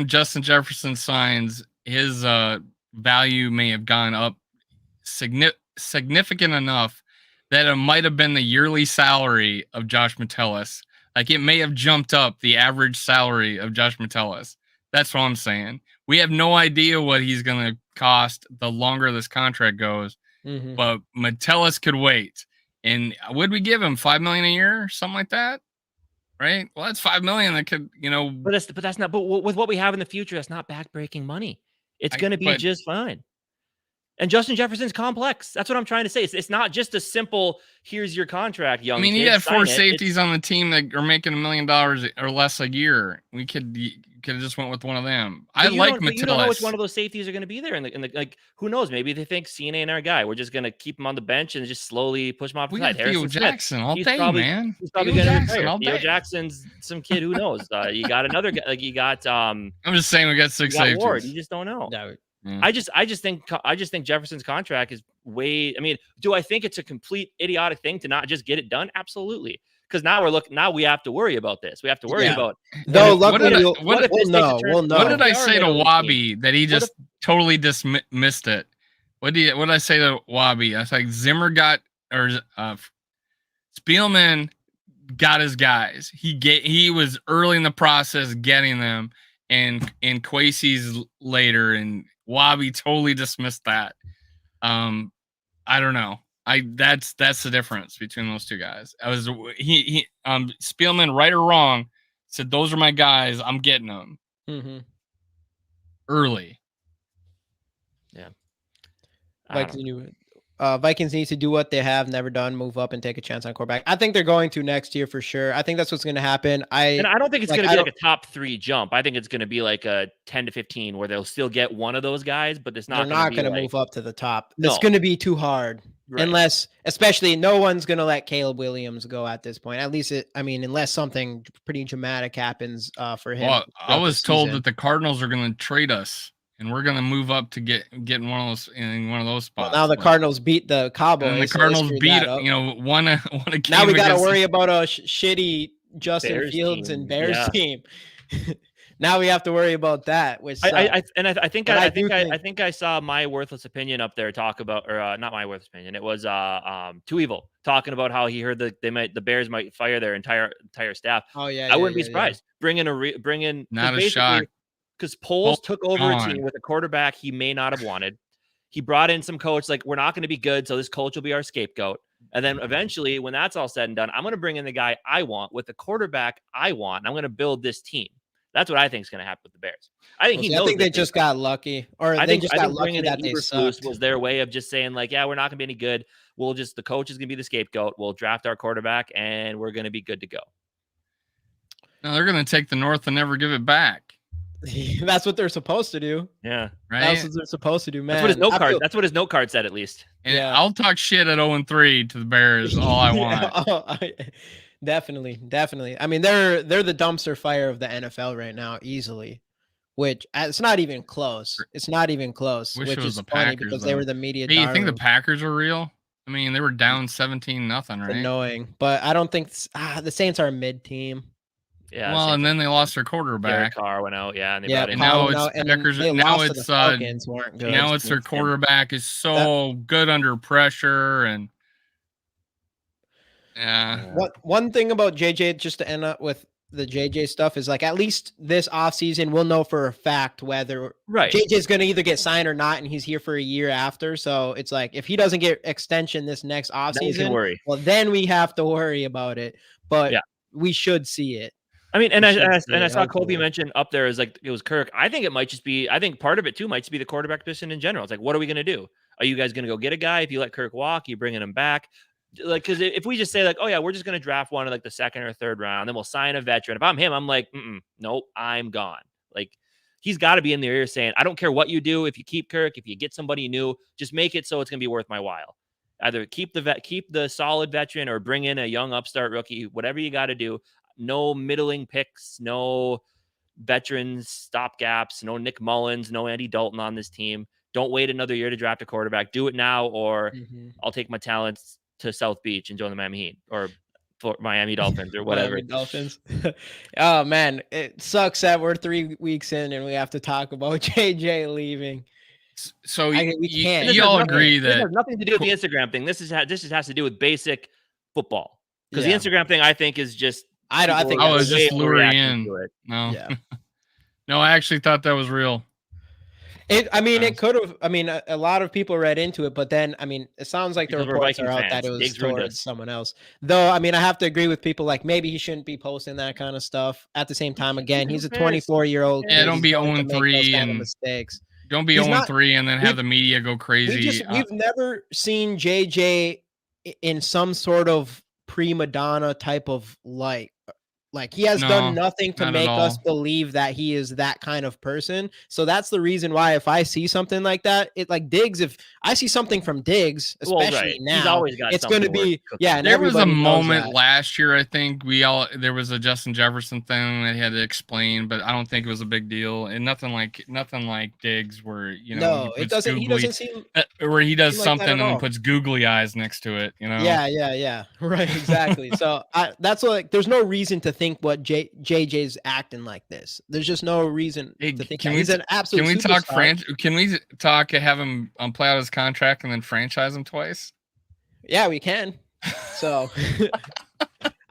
S4: Justin Jefferson signs, his value may have gone up significant enough that it might have been the yearly salary of Josh Metellus. Like it may have jumped up the average salary of Josh Metellus. That's what I'm saying. We have no idea what he's going to cost the longer this contract goes.
S3: Mm-hmm.
S4: But Metellus could wait. And would we give him $5 million a year or something like that? Right? Well, that's $5 million that could,
S2: But that's not. But with what we have in the future, that's not backbreaking money. It's going to be just fine. And Justin Jefferson's complex. That's what I'm trying to say. It's not just a simple, here's your contract, young kid.
S4: You had 4 safeties on the team that are making $1 million or less a year. We could have just went with one of them. I like Metellus.
S2: You don't know which one of those safeties are going to be there. And like, who knows? Maybe they think CNA and our guy. We're just going to keep him on the bench and just slowly push him off the side.
S4: Theo Jackson all day, man.
S2: He's probably going to retire. Theo Jackson's some kid. Who knows? You got another guy. Like you got. I'm
S4: just saying we got 6 safeties.
S2: Ward. You just don't know.
S3: No.
S2: I just think Jefferson's contract is way. I mean, do I think it's a complete idiotic thing to not just get it done? Absolutely. Because now we have to worry about this. We have to worry about.
S3: No,
S4: what did I say to
S2: to
S4: Wabi that he just totally dismissed it? What did I say to Wabi? I was like, Zimmer Spielman got his guys. He was early in the process getting them, and Kwesi's later, and Wabi totally dismissed that. I don't know. That's the difference between those two guys. Spielman, right or wrong, said those are my guys. I'm getting them early.
S2: Yeah.
S3: Vikings need to do what they have never done, move up and take a chance on quarterback. I think they're going to next year for sure. I think that's what's going to happen.
S2: And I don't think it's going to be like a top 3 jump. I think it's going to be like a 10 to 15 where they'll still get one of those guys, but it's not.
S3: They're not going to move up to the top.
S2: No.
S3: It's going to be too hard.
S2: Right.
S3: Especially no one's going to let Caleb Williams go at this point. At least unless something pretty dramatic happens for him.
S4: Well, I was told that the Cardinals are going to trade us. And we're gonna move up to get in one of those spots.
S3: Well, now the Cardinals beat the Cowboys.
S4: And the Cardinals beat one a game.
S3: Now we got to worry about a shitty Justin
S2: Bears
S3: Fields
S2: team.
S3: and Bears team. Now we have to worry about that. Which
S2: I think I saw my worthless opinion up there talk about, or not my worthless opinion. It was Too Evil talking about how he heard that the Bears might fire their entire staff.
S3: Oh yeah,
S2: I wouldn't be surprised. Bring in
S4: not a shock.
S2: Because Poles took over a team with a quarterback he may not have wanted. He brought in some coach, like, we're not going to be good, so this coach will be our scapegoat. And then eventually, when that's all said and done, I'm going to bring in the guy I want with the quarterback I want, and I'm going to build this team. That's what I think is going to happen with the Bears. I think
S3: they just got lucky, or
S2: I
S3: they
S2: think
S3: just got lucky that they sucked.
S2: Was their way of just saying, like, yeah, we're not going to be any good. The coach is going to be the scapegoat. We'll draft our quarterback, and we're going to be good to go.
S4: No, they're going to take the North and never give it back.
S3: That's what they're supposed to do.
S2: Yeah,
S4: right.
S3: That's what they're supposed to do, man.
S2: That's what his note card said, at least.
S4: And I'll talk shit at 0-3 to the Bears all I want.
S3: Definitely. I mean, they're the dumpster fire of the NFL right now, easily. Which it's not even close. Which
S4: it was
S3: is
S4: the
S3: funny
S4: Packers,
S3: because they were the media.
S4: Hey, you think the Packers are real? I mean, they were down 17-0, right?
S3: Annoying, but I don't think the Saints are a mid team.
S2: Yeah.
S4: Well, and then they lost their quarterback.
S2: Carr went out. Yeah, and
S4: now it's Packers. Now it's their quarterback is so good under pressure, and
S3: One thing about JJ, just to end up with the JJ stuff, is like at least this offseason we'll know for a fact whether JJ's going to either get signed or not, and he's here for a year after. So it's like if he doesn't get extension this next offseason, well, then we have to worry about it. But we should see it.
S2: I mean, and I saw Colby mention up there is like it was Kirk. I think it might just be. I think part of it too might just be the quarterback position in general. It's like, what are we going to do? Are you guys going to go get a guy? If you let Kirk walk, you bringing him back? Like, because if we just say like, oh yeah, we're just going to draft one in like the 2nd or 3rd round, then we'll sign a veteran. If I'm him, I'm like, nope, I'm gone. Like, he's got to be in their ear saying, I don't care what you do. If you keep Kirk, if you get somebody new, just make it so it's going to be worth my while. Either keep the solid veteran or bring in a young upstart rookie. Whatever you got to do. No middling picks, no veterans, stopgaps, no Nick Mullins, no Andy Dalton on this team. Don't wait another year to draft a quarterback. Do it now, or I'll take my talents to South Beach and join the Miami Heat or Miami Dolphins or whatever.
S3: Miami Dolphins. Oh, man. It sucks that we're 3 weeks in and we have to talk about JJ leaving.
S4: So
S3: we can't.
S4: you all agree
S2: This
S4: that
S2: has nothing to do with the Instagram thing. This just has to do with basic football. Because the Instagram thing, I think, is just
S3: I think
S4: I was just luring
S2: in.
S4: in. No,
S3: Yeah.
S4: no, I actually thought that was real.
S3: It could have. I mean, a lot of people read into it, but then, I mean, it sounds like the reports are out that it was towards someone else. Though, I mean, I have to agree with people like maybe he shouldn't be posting that kind of stuff. At the same time, again, he's a 24-year-old.
S4: Yeah, don't be 0-3 and
S3: mistakes.
S4: Don't be 0-3 and then have the media go crazy.
S3: We've never seen JJ in some sort of prima donna type of light. Like he has done nothing to make us believe that he is that kind of person. So that's the reason why if I see something like that, it like Diggs, if I see something from Diggs, especially now,
S2: he's always got
S3: it's going to be, and
S4: there was a moment last year, I think there was a Justin Jefferson thing that he had to explain, but I don't think it was a big deal. And nothing like Diggs where, he doesn't seem where he does something and then puts googly eyes next to it,
S3: Yeah. Right. Exactly. So that's like, there's no reason to think what JJ's acting like this. There's just no reason to think he's an absolute.
S4: Can we talk? Have him play out his contract and then franchise him twice?
S3: Yeah, we can. So,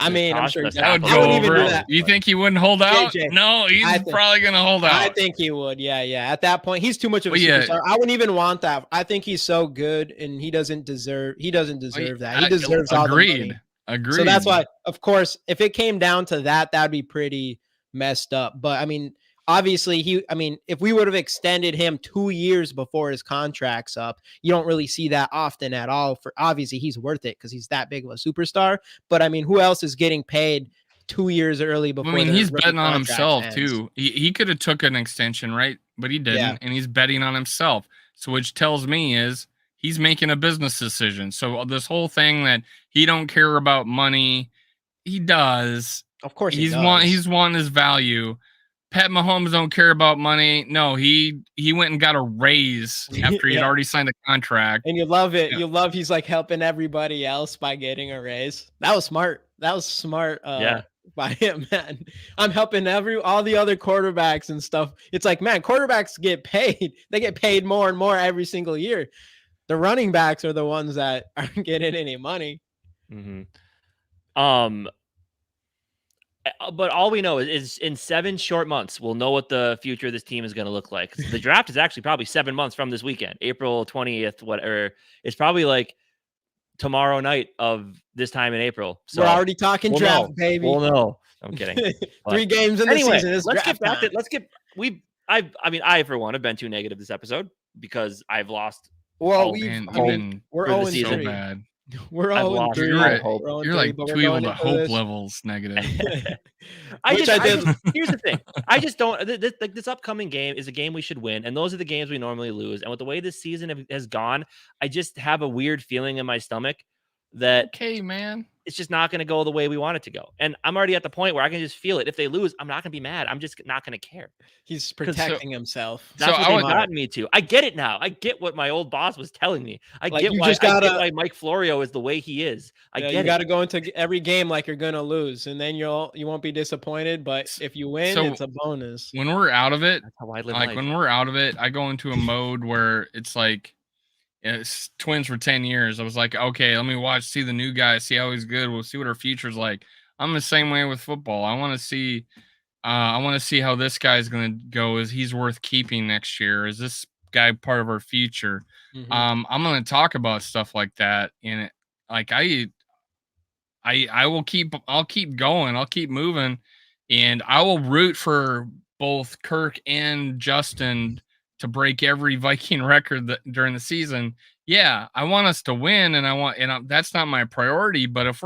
S3: I mean, I'm sure
S4: that would go over. You think he wouldn't hold out? JJ, no, he's probably gonna hold out.
S3: I think he would. Yeah. At that point, he's too much of a superstar. I wouldn't even want that. I think he's so good, and he doesn't deserve that. He deserves all the money.
S4: Agreed.
S3: So that's why, of course, if it came down to that, that'd be pretty messed up. But I mean, obviously, if we would have extended him 2 years before his contract's up, you don't really see that often at all. For obviously, he's worth it because he's that big of a superstar. But I mean, who else is getting paid 2 years early before?
S4: I mean, he's betting on himself too. He could have took an extension, right? But he didn't, and he's betting on himself. So which tells me is he's making a business decision. So this whole thing that he don't care about money, he does.
S3: Of course,
S4: he's won his value. Pat Mahomes don't care about money. No, he went and got a raise after he had already signed a contract.
S3: And you love it. You love he's like helping everybody else by getting a raise. That was smart. By him, man. I'm helping all the other quarterbacks and stuff. It's like, man, quarterbacks get paid. They get paid more and more every single year. The running backs are the ones that aren't getting any money.
S2: Mm-hmm. But all we know is in 7 short months, we'll know what the future of this team is going to look like. The draft is actually probably 7 months from this weekend, April 20th, whatever. It's probably like tomorrow night of this time in April. So
S3: we're already talking draft, baby.
S2: We'll know. I'm kidding.
S3: 3 games in the season.
S2: Let's get back to I for one have been too negative this episode because I've lost.
S3: Well, we're
S4: all so bad.
S3: We're all
S4: you're like 2 able to hope levels negative.
S2: Here's the thing. I just don't. This upcoming game is a game we should win, and those are the games we normally lose. And with the way this season has gone, I just have a weird feeling in my stomach that
S4: man,
S2: it's just not going to go the way we want it to go. And I'm already at the point where I can just feel it. If they lose, I'm not going to be mad. I'm just not going to care.
S3: He's protecting himself.
S2: That's what they've gotten me to. I get it now. I get what my old boss was telling me. I get why Mike Florio is the way he is. You
S3: got to go into every game like you're going to lose, and then you won't be disappointed. But if you win, it's a bonus.
S4: When we're out of it,
S2: that's how I live
S4: like
S2: life.
S4: When we're out of it, I go into a mode where it's like, it's Twins for 10 years. I was like, okay, let me see the new guy, see how he's good. We'll see what our future's like. I'm the same way with football. I want to see how this guy's going to go. Is he's worth keeping next year? Is this guy part of our future?
S3: Mm-hmm.
S4: I'm going to talk about stuff like that. And I'll keep going. I'll keep moving, and I will root for both Kirk and Justin to break every Viking record during the season. Yeah, I want us to win, and that's not my priority. But if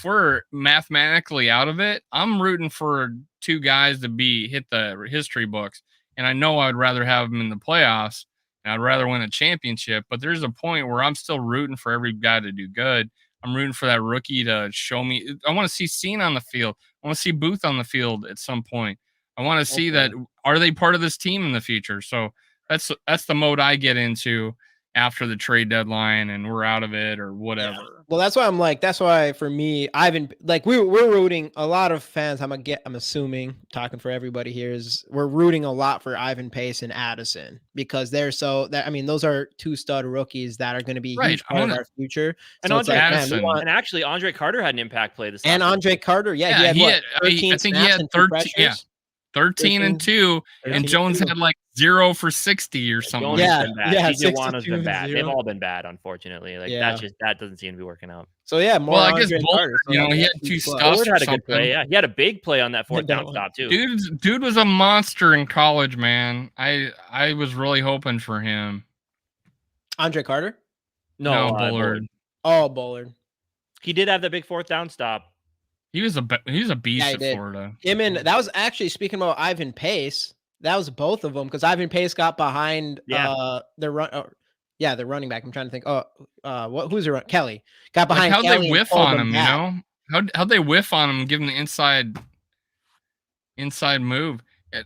S4: we're mathematically out of it, I'm rooting for 2 guys to hit the history books. And I know I'd rather have them in the playoffs, and I'd rather win a championship. But there's a point where I'm still rooting for every guy to do good. I'm rooting for that rookie to show me. I want to see Cine on the field. I want to see Booth on the field at some point. I want to see that, are they part of this team in the future? So that's the mode I get into. after the trade deadline and we're out of it or whatever.
S3: Yeah. Well, that's why I'm like, that's why for me, Ivan, like we're rooting a lot of fans. I'm assuming talking for everybody here is we're rooting a lot for Ivan Pace and Addison because they're those are 2 stud rookies that are going to be a huge part of our future.
S2: And
S3: so
S2: Andre
S4: Addison,
S2: and actually Andre Carter had an impact play this.
S3: And Andre Carter, he had 13
S4: I think he had 13. 13 and 2, and Jones had like 0 for 60 or something.
S2: TJ Wano's been bad. They've all been bad, unfortunately. Like that doesn't seem to be working out.
S3: So yeah,
S4: I guess Carter, he had 2 stuffs.
S2: Had a good play. Yeah, he had a big play on that 4th down stop too.
S4: Dude was a monster in college, man. I was really hoping for him.
S3: Andre Carter?
S4: No, Bullard.
S3: Oh, Bullard.
S2: He did have the big 4th down stop.
S4: He was a beast at Florida.
S3: That was actually, speaking about Ivan Pace, that was both of them because Ivan Pace got behind their running back. I'm trying to think. Who's the Kelly? Got behind
S4: how'd
S3: Kelly
S4: they whiff on him, you know? How'd they whiff on him, give him the inside move?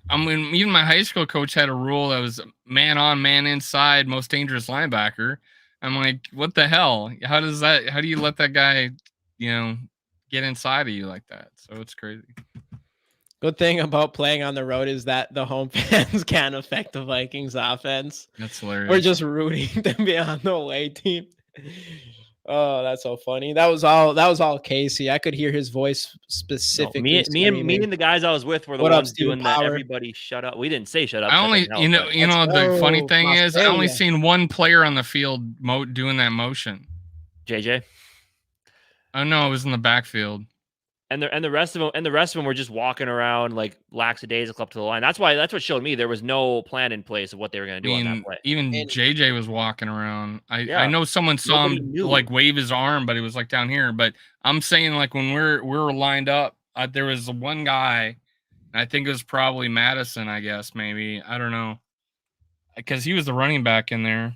S4: I mean, even my high school coach had a rule that was man on, man inside, most dangerous linebacker. I'm like, what the hell? How do you let that guy, get inside of you like that? So it's crazy.
S3: Good thing about playing on the road is that the home fans can't affect the Vikings offense.
S4: That's hilarious.
S3: We're just rooting to be on the away team. Oh, that's so funny. That was all Casey. I could hear his voice specifically.
S2: Me and the guys I was with were the ones doing that. Everybody shut up. We didn't say shut up.
S4: I only, the funny thing is, I only seen one player on the field doing that motion.
S2: JJ.
S4: Oh no, it was in the backfield.
S2: And the rest of them were just walking around like lackadaisical up to the line. That's what showed me there was no plan in place of what they were going to do on that play.
S4: Even JJ was walking around. I know someone saw him like wave his arm, but it was like down here. But I'm saying like when we're lined up, there was one guy, and I think it was probably Madison. I guess maybe, I don't know, because he was the running back in there.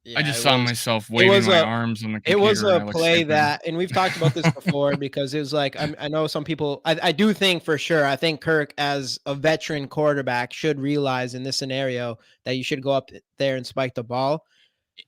S4: Yeah, I just saw myself waving my arms on the computer.
S3: It was a play that, and we've talked about this before because it was like, I know some people, I do think for sure, I think Kirk as a veteran quarterback should realize in this scenario that you should go up there and spike the ball.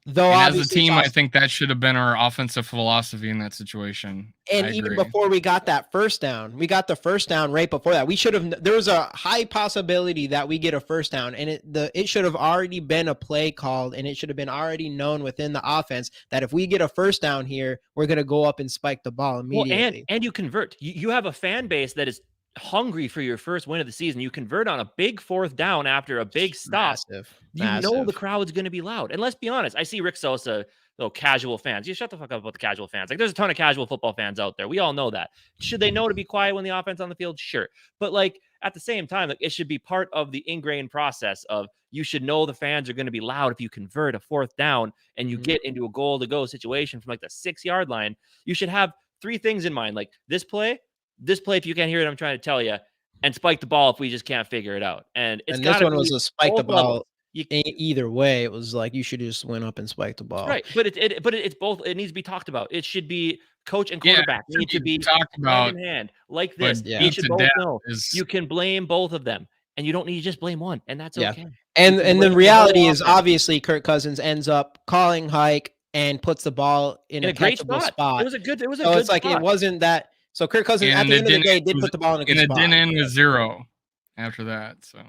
S3: Though
S4: as a team, I think that should have been our offensive philosophy in that situation.
S3: And even before we got that first down, we got the first down right before that. We should have. There was a high possibility that we get a first down, and it should have already been a play called, and it should have been already known within the offense that if we get a first down here, we're gonna go up and spike the ball immediately.
S2: Well, and you convert. You have a fan base that is hungry for your first win of the season. You convert on a big 4th down after a big stop. Massive. Know the crowd's going to be loud. And let's be honest, I see Rick Sosa, casual fans. You shut the fuck up about the casual fans. Like there's a ton of casual football fans out there. We all know that. Should they know to be quiet when the offense on the field? Sure. But like at the same time, like it should be part of the ingrained process of you should know the fans are going to be loud if you convert a 4th down and you get into a goal to go situation from like the 6-yard line. You should have 3 things in mind. Like this play, if you can't hear it, I'm trying to tell you, and spike the ball if we just can't figure it out. And this one
S3: was a spike the ball. Either way, it was like you should just went up and spike the ball.
S2: Right, but it's both. It needs to be talked about. It should be coach and quarterback need to be
S4: talked about
S2: hand in hand like this. You should both know you can blame both of them, and you don't need to just blame one, and that's okay.
S3: And the reality is obviously Kirk Cousins ends up calling hike and puts the ball in a catchable spot.
S2: It was a good.
S3: So it's like it wasn't that. So Kirk Cousins at the end of the day did put the ball in a good spot.
S4: And it didn't end with 0 after that. So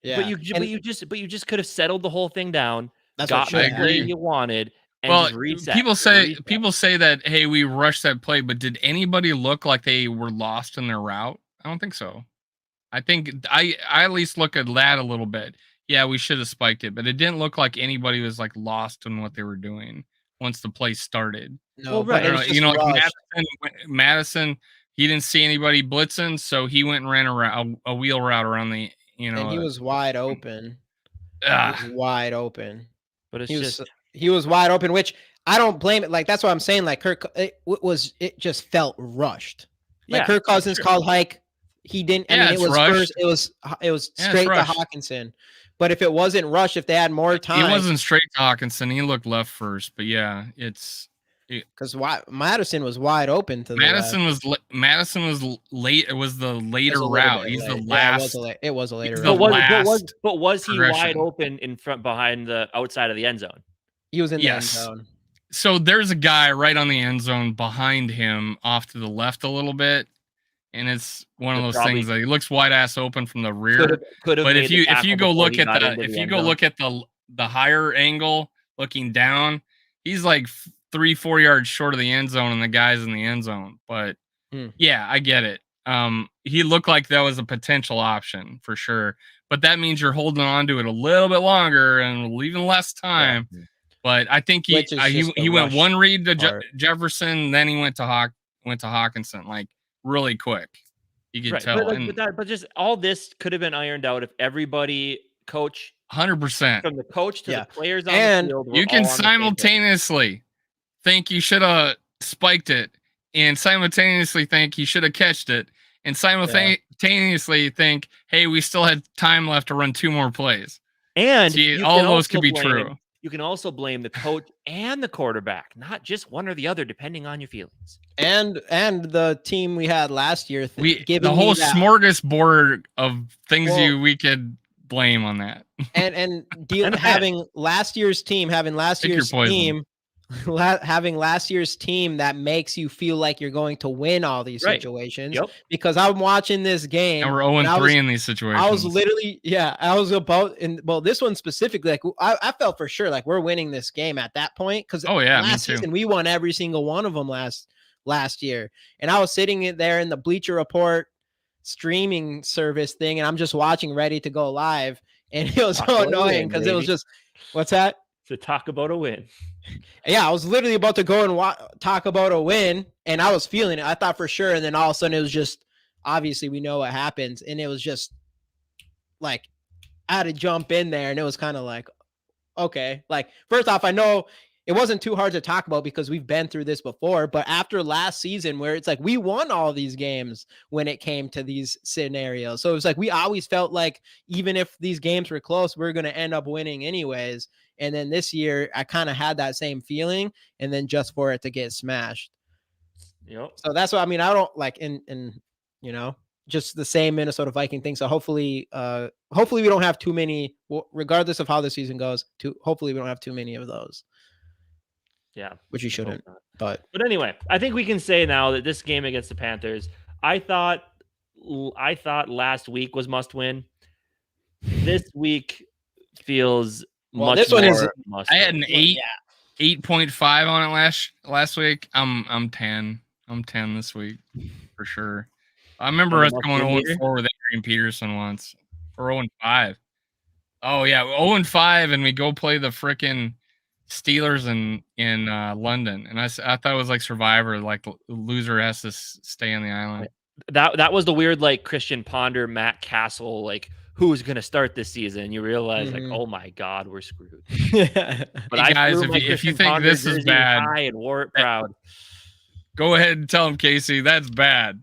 S3: yeah,
S2: but you just could have settled the whole thing down.
S3: That's
S2: got
S3: what
S2: the play you wanted. And just reset.
S4: People say that hey, we rushed that play, but did anybody look like they were lost in their route? I don't think so. I think I at least look at that a little bit. Yeah, we should have spiked it, but it didn't look like anybody was like lost in what they were doing once the play started.
S3: No,
S2: right.
S3: Like
S4: Madison, he didn't see anybody blitzing, so he went and ran a wheel route around the,
S3: and he was wide open. He was wide open.
S2: But
S3: he was wide open, which I don't blame it. Like that's what I'm saying. Like Kirk, it just felt rushed. Like Kirk Cousins called hike. He didn't. I mean, it was rushed. First. It was straight to Hawkinson. But if it wasn't rushed, if they had more time,
S4: it wasn't straight to Hawkinson. He looked left first. But yeah, it's
S3: Because Madison was wide open to the left.
S4: Madison was late. It was the later route. He's the last.
S3: Yeah, it was a later
S4: route.
S2: But was he wide open in front, behind the outside of the end zone?
S3: He was in the end zone.
S4: So there's a guy right on the end zone behind him, off to the left a little bit, and it's one of those things that he looks wide ass open from the rear. But if you go look at the higher angle, looking down, he's like 3-4 yards short of the end zone, and the guy's in the end zone. But yeah, I get it. He looked like that was a potential option for sure, but that means you're holding on to it a little bit longer and leaving less time. Yeah. But I think he went one read to Jefferson, then he went to Hawkinson like really quick. You could tell.
S2: But just all this could have been ironed out if everybody, coach,
S4: 100%,
S2: from the coach to the players on the field.
S4: You can simultaneously think you should have spiked it, and simultaneously think he should have catched it, and simultaneously think, hey, we still had time left to run 2 more plays.
S2: And
S4: all those could be true.
S2: You can also blame the coach and the quarterback, not just one or the other, depending on your feelings.
S3: And the team we had last year.
S4: The whole smorgasbord of things we could blame on that.
S3: And having last year's team that makes you feel like you're going to win all these situations. Yep. Because I'm watching this game,
S4: and we're 0-3 in these situations.
S3: I was literally, this one specifically, like I felt for sure like we're winning this game at that point. Because last season we won every single one of them last year, and I was sitting there in the Bleacher Report streaming service thing, and I'm just watching, ready to go live, and it was so annoying because it was just, what's that?
S2: To talk about a win.
S3: Yeah, I was literally about to go and talk about a win, and I was feeling it. I thought for sure, and then all of a sudden it was just, obviously we know what happens, and it was just like I had to jump in there, and it was kind of like, okay. Like, first off, I know it wasn't too hard to talk about because we've been through this before, but after last season where it's like we won all these games when it came to these scenarios. So it was like we always felt like even if these games were close, we're going to end up winning anyways. And then this year, I kind of had that same feeling, and then just for it to get smashed.
S2: Yep.
S3: So that's what I mean. I don't like just the same Minnesota Viking thing. So hopefully we don't have too many, regardless of how the season goes. Hopefully we don't have too many of those.
S2: Yeah,
S3: which you shouldn't. But
S2: anyway, I think we can say now that this game against the Panthers, I thought last week was must win. This week feels.
S3: This one is.
S4: I had an 8.5 on it last week. I'm 10. I'm 10 this week for sure. I remember us going 0-4 with Adrian Peterson once, or 0-5. Oh yeah, 0-5, and we go play the frickin' Steelers in London, and I thought it was like Survivor, like the loser has to stay on the island.
S2: That was the weird like Christian Ponder, Matt Castle, like. Who's going to start this season? You realize, like, oh my God, we're screwed. But
S4: hey guys, if you think this is bad,
S2: and wore it proud,
S4: go ahead and tell them, Casey, that's bad.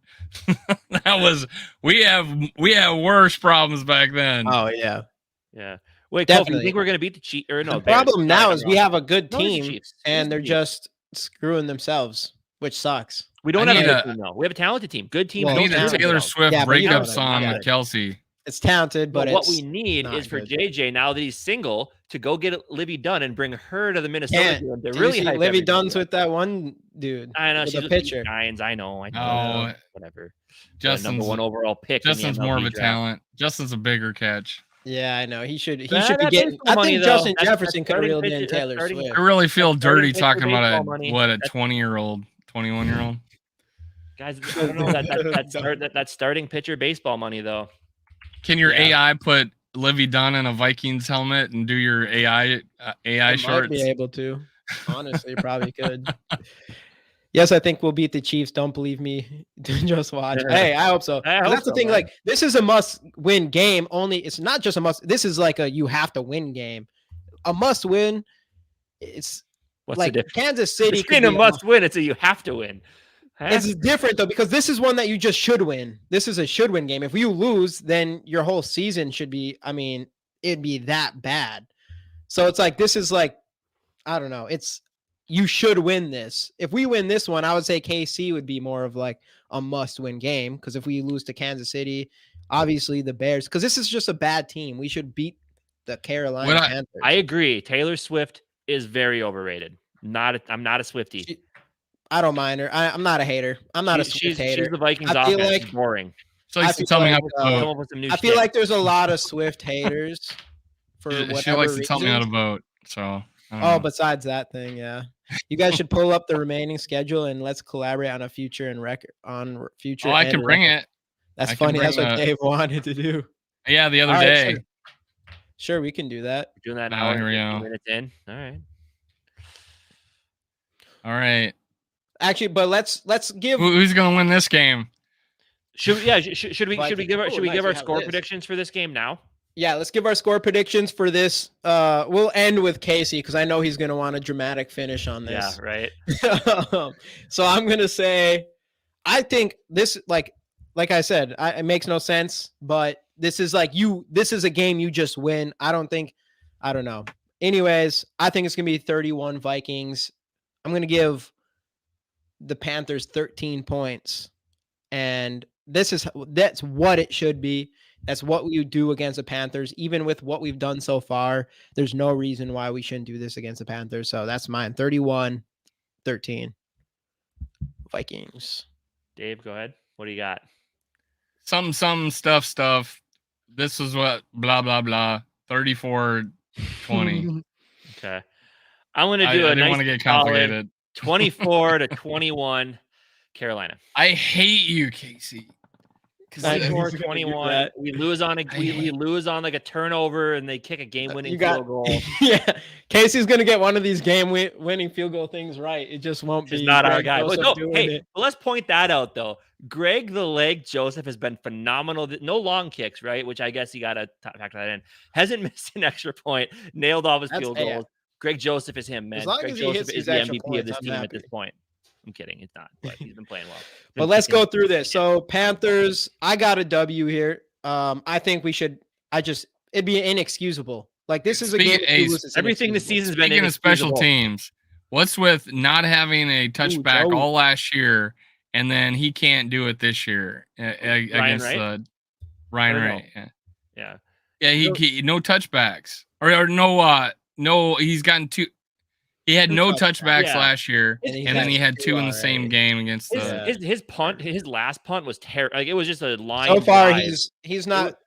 S4: We have worse problems back then.
S3: Oh yeah.
S2: Wait, Kofi, you think we're going to beat the Chiefs? Or no?
S3: The problem now is we have a good team, and they're just screwing themselves, which sucks.
S2: We don't have a good team though. We have a talented team. Good team.
S4: We need a Taylor Swift breakup song with Kelsey.
S3: It's talented, but
S2: what we need is for JJ, now that he's single, to go get Livy Dunn and bring her to the Minnesota game. They're really hype.
S3: Livy Dunn's with that one dude.
S2: I know, she's
S3: a pitcher.
S2: Giants. I know.
S4: Oh,
S2: whatever.
S4: Justin's
S2: number 1 overall pick.
S4: Justin's more of a talent. Justin's a bigger catch.
S3: Yeah, I know. He should be getting. I think Justin Jefferson could have reeled in Taylor Swift.
S4: I really feel dirty talking about a 20-year-old, 21-year-old.
S2: Guys, I don't know that starting pitcher baseball money though.
S4: Can your AI put Livy Dunn in a Vikings helmet and do your AI shorts?
S3: Might be able to. Honestly, probably could. Yes, I think we'll beat the Chiefs. Don't believe me. Just watch. Hey, I hope so. That's the thing. Man. Like, this is a must-win game. Only it's not just a must. This is like a you have to win game. A must-win. It's
S2: what's
S3: like
S2: the difference?
S3: Kansas City.
S2: It's a must-win. It's a you have to win.
S3: It's different though, because this is one that you just should win. This is a should-win game. If you lose, then your whole season should be. I mean, it'd be that bad. So it's like this is like, I don't know. you should win this. If we win this one, I would say KC would be more of like a must-win game, because if we lose to Kansas City, obviously the Bears, because this is just a bad team. We should beat the Carolina Panthers.
S2: I agree. Taylor Swift is very overrated. I'm not a Swiftie.
S3: I don't mind her. I'm not a hater. I'm not a Swift hater.
S2: She's the Vikings offense.
S3: Like,
S2: boring.
S4: So I
S3: feel like there's a lot of Swift haters for whatever
S4: She likes to
S3: reason.
S4: tell me how to vote. So
S3: besides that thing, yeah. You guys should pull up the remaining schedule and let's collaborate on a future and record on future.
S4: Oh, I can bring it.
S3: That's funny. That's what Dave wanted to do.
S4: Yeah, the other day.
S3: Sure, we can do that.
S2: We're doing that now.
S4: Here we go.
S2: Minutes in.
S4: All right.
S3: Actually, but let's give.
S4: Who's going to win this game?
S2: Should we give our score predictions for this game now?
S3: Yeah, let's give our score predictions for this. We'll end with Casey because I know he's going to want a dramatic finish on this.
S2: Yeah, right.
S3: So I'm going to say, I think this, like I said, it makes no sense, but this is a game you just win. I don't know. Anyways, I think it's going to be 31 Vikings. I'm going to give the Panthers 13 points. And that's what it should be. That's what we do against the Panthers. Even with what we've done so far, there's no reason why we shouldn't do this against the Panthers. So that's mine. 31-13 Vikings.
S2: Dave, go ahead. What do you got?
S4: Some stuff. This is what blah blah blah. 34-20.
S2: Okay. I'm going to do
S4: I didn't want to get complicated.
S2: 24-21 Carolina.
S4: I hate you, Casey.
S2: 24-21. We lose on like a turnover and they kick a game-winning field goal.
S3: Yeah, Casey's gonna get one of these game-winning field goal things right. It just won't be.
S2: He's not our guy. Let's point that out though. Greg the Leg Joseph has been phenomenal. No long kicks, right? Which I guess you got to factor that in. Hasn't missed an extra point. Nailed all his field goals. Yeah. Greg Joseph is him, man. Greg Joseph is the MVP of this team at this point. I'm kidding. It's not, but he's been playing well.
S3: But let's go through this. So Panthers, I got a W here. I think we should. It'd be inexcusable. Like this is a game.
S2: Everything this season's been.
S4: Speaking of special teams, what's with not having a touchback all last year, and then he can't do it this year against Ryan Wright?
S2: Yeah.
S4: He no touchbacks or no. He's gotten two. He had no touchbacks last year, and then he had two in the same game against
S2: his punt. His last punt was terrible. Like it was just a line.
S3: So far, he's not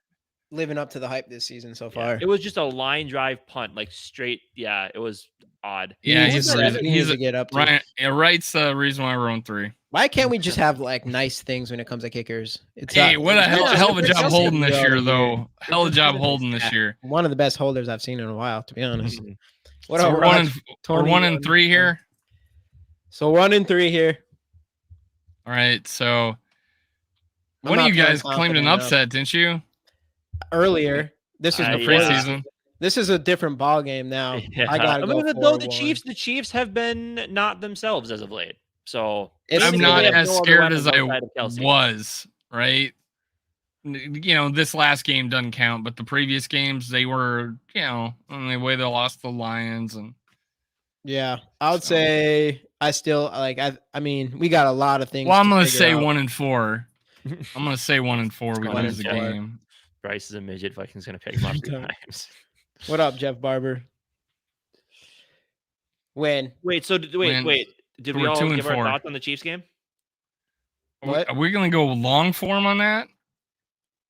S3: living up to the hype this season. So far,
S2: it was just a line drive punt, like straight. Yeah, it was odd.
S4: Yeah, he's
S3: to get up.
S4: Ryan, Wright's the reason why we're on 3.
S3: Why can't we just have like nice things when it comes to kickers?
S4: What a hell of a job holding this year, though. Hell of a job holding this year.
S3: One of the best holders I've seen in a while, to be honest.
S4: We're 1-3 here.
S3: So 1-3 here.
S4: All right. So one of you guys claimed an upset, didn't you?
S3: Earlier. This is the
S4: preseason.
S3: This is a different ball game now.
S2: Yeah.
S3: I gotta go.
S2: The Chiefs have been not themselves as of late. So
S4: I'm not as scared as I was. Right. This last game doesn't count, but the previous games they were, in the way they lost the Lions and.
S3: Yeah, I would say I still like. I mean, we got a lot of things.
S4: Well, I'm gonna say 1-4. I'm gonna say 1-4. We lose the game.
S2: Bryce is a midget. Vikings gonna pick him up 3 times.
S3: What up, Jeff Barber? Win.
S2: Wait. Did we all give our thoughts on the Chiefs game?
S3: What?
S4: Are we gonna go long form on that?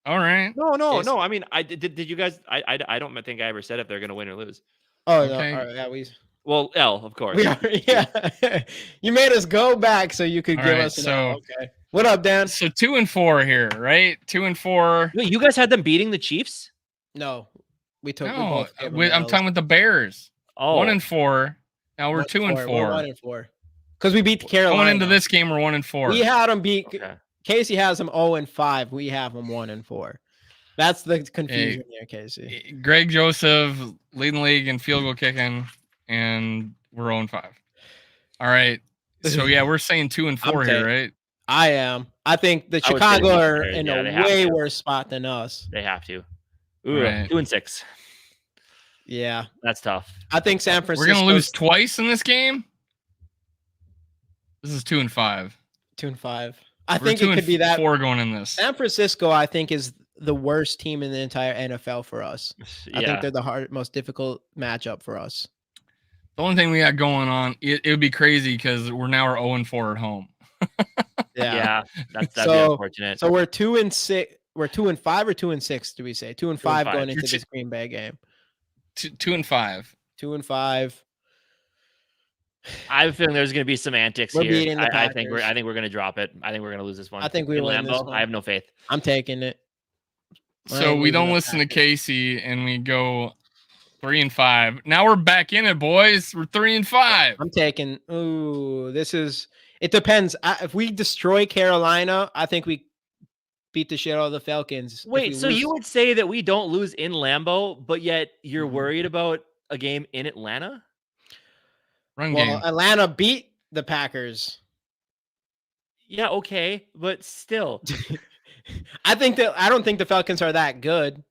S4: All right.
S2: No. I mean, did you guys? I don't think I ever said if they're gonna win or lose.
S3: Oh okay. No. All right, yeah,
S2: Well, L, of course.
S3: We are, yeah. You made us go back so you could give us. Okay. What up, Dan?
S4: So 2-4 here, right? 2-4.
S2: Wait, you guys had them beating the Chiefs?
S3: No, we took.
S4: No, I'm talking with the Bears.
S2: Oh,
S4: 1-4. Now we're 2-4.
S3: We're 1-4 because we beat Carolina.
S4: Going into this game, we're 1-4.
S3: We had them beat. Okay. Casey has them 0-5. We have them 1-4. That's the confusion here, Casey.
S4: Greg Joseph leading the league in field goal kicking, and we're 0-5. All right. So yeah, we're saying 2-4 here, right?
S3: I am. I think the Chicago are in a way worse spot than us.
S2: They have to. Ooh, right. 2-6.
S3: Yeah,
S2: that's tough.
S3: I think San Francisco.
S4: We're gonna lose twice in this game. This is 2-5.
S3: 2-5. I think it could be that
S4: 4 going in this.
S3: San Francisco, I think, is the worst team in the entire NFL for us.
S2: Yeah.
S3: I think they're the most difficult matchup for us.
S4: The only thing we got going on, it would be crazy because we're 0-4 at home.
S2: Yeah, that'd be unfortunate.
S3: So we're 2-6. We're 2-5 or 2-6. Do we say 2-5 going into this Green Bay game?
S4: 2-5.
S3: 2-5.
S2: I have a feeling there's going to be some antics
S3: We're
S2: here.
S3: beating the
S2: I think we're
S3: Packers.
S2: going to drop it. I think we're going to lose this one.
S3: I think we
S2: in
S3: win
S2: Lambeau.
S3: this one.
S2: I have no faith.
S3: I'm taking it.
S4: So we don't listen to Casey and we go 3-5. Now we're back in it, boys. We're 3-5.
S3: I'm taking. Ooh, this is. It depends. If we destroy Carolina, I think we beat the shit out of the Falcons.
S2: Wait, so you would say that we don't lose in Lambeau, but yet you're worried about a game in Atlanta?
S4: Run game.
S3: Atlanta beat the Packers.
S2: Yeah, okay, but still.
S3: I don't think the Falcons are that good,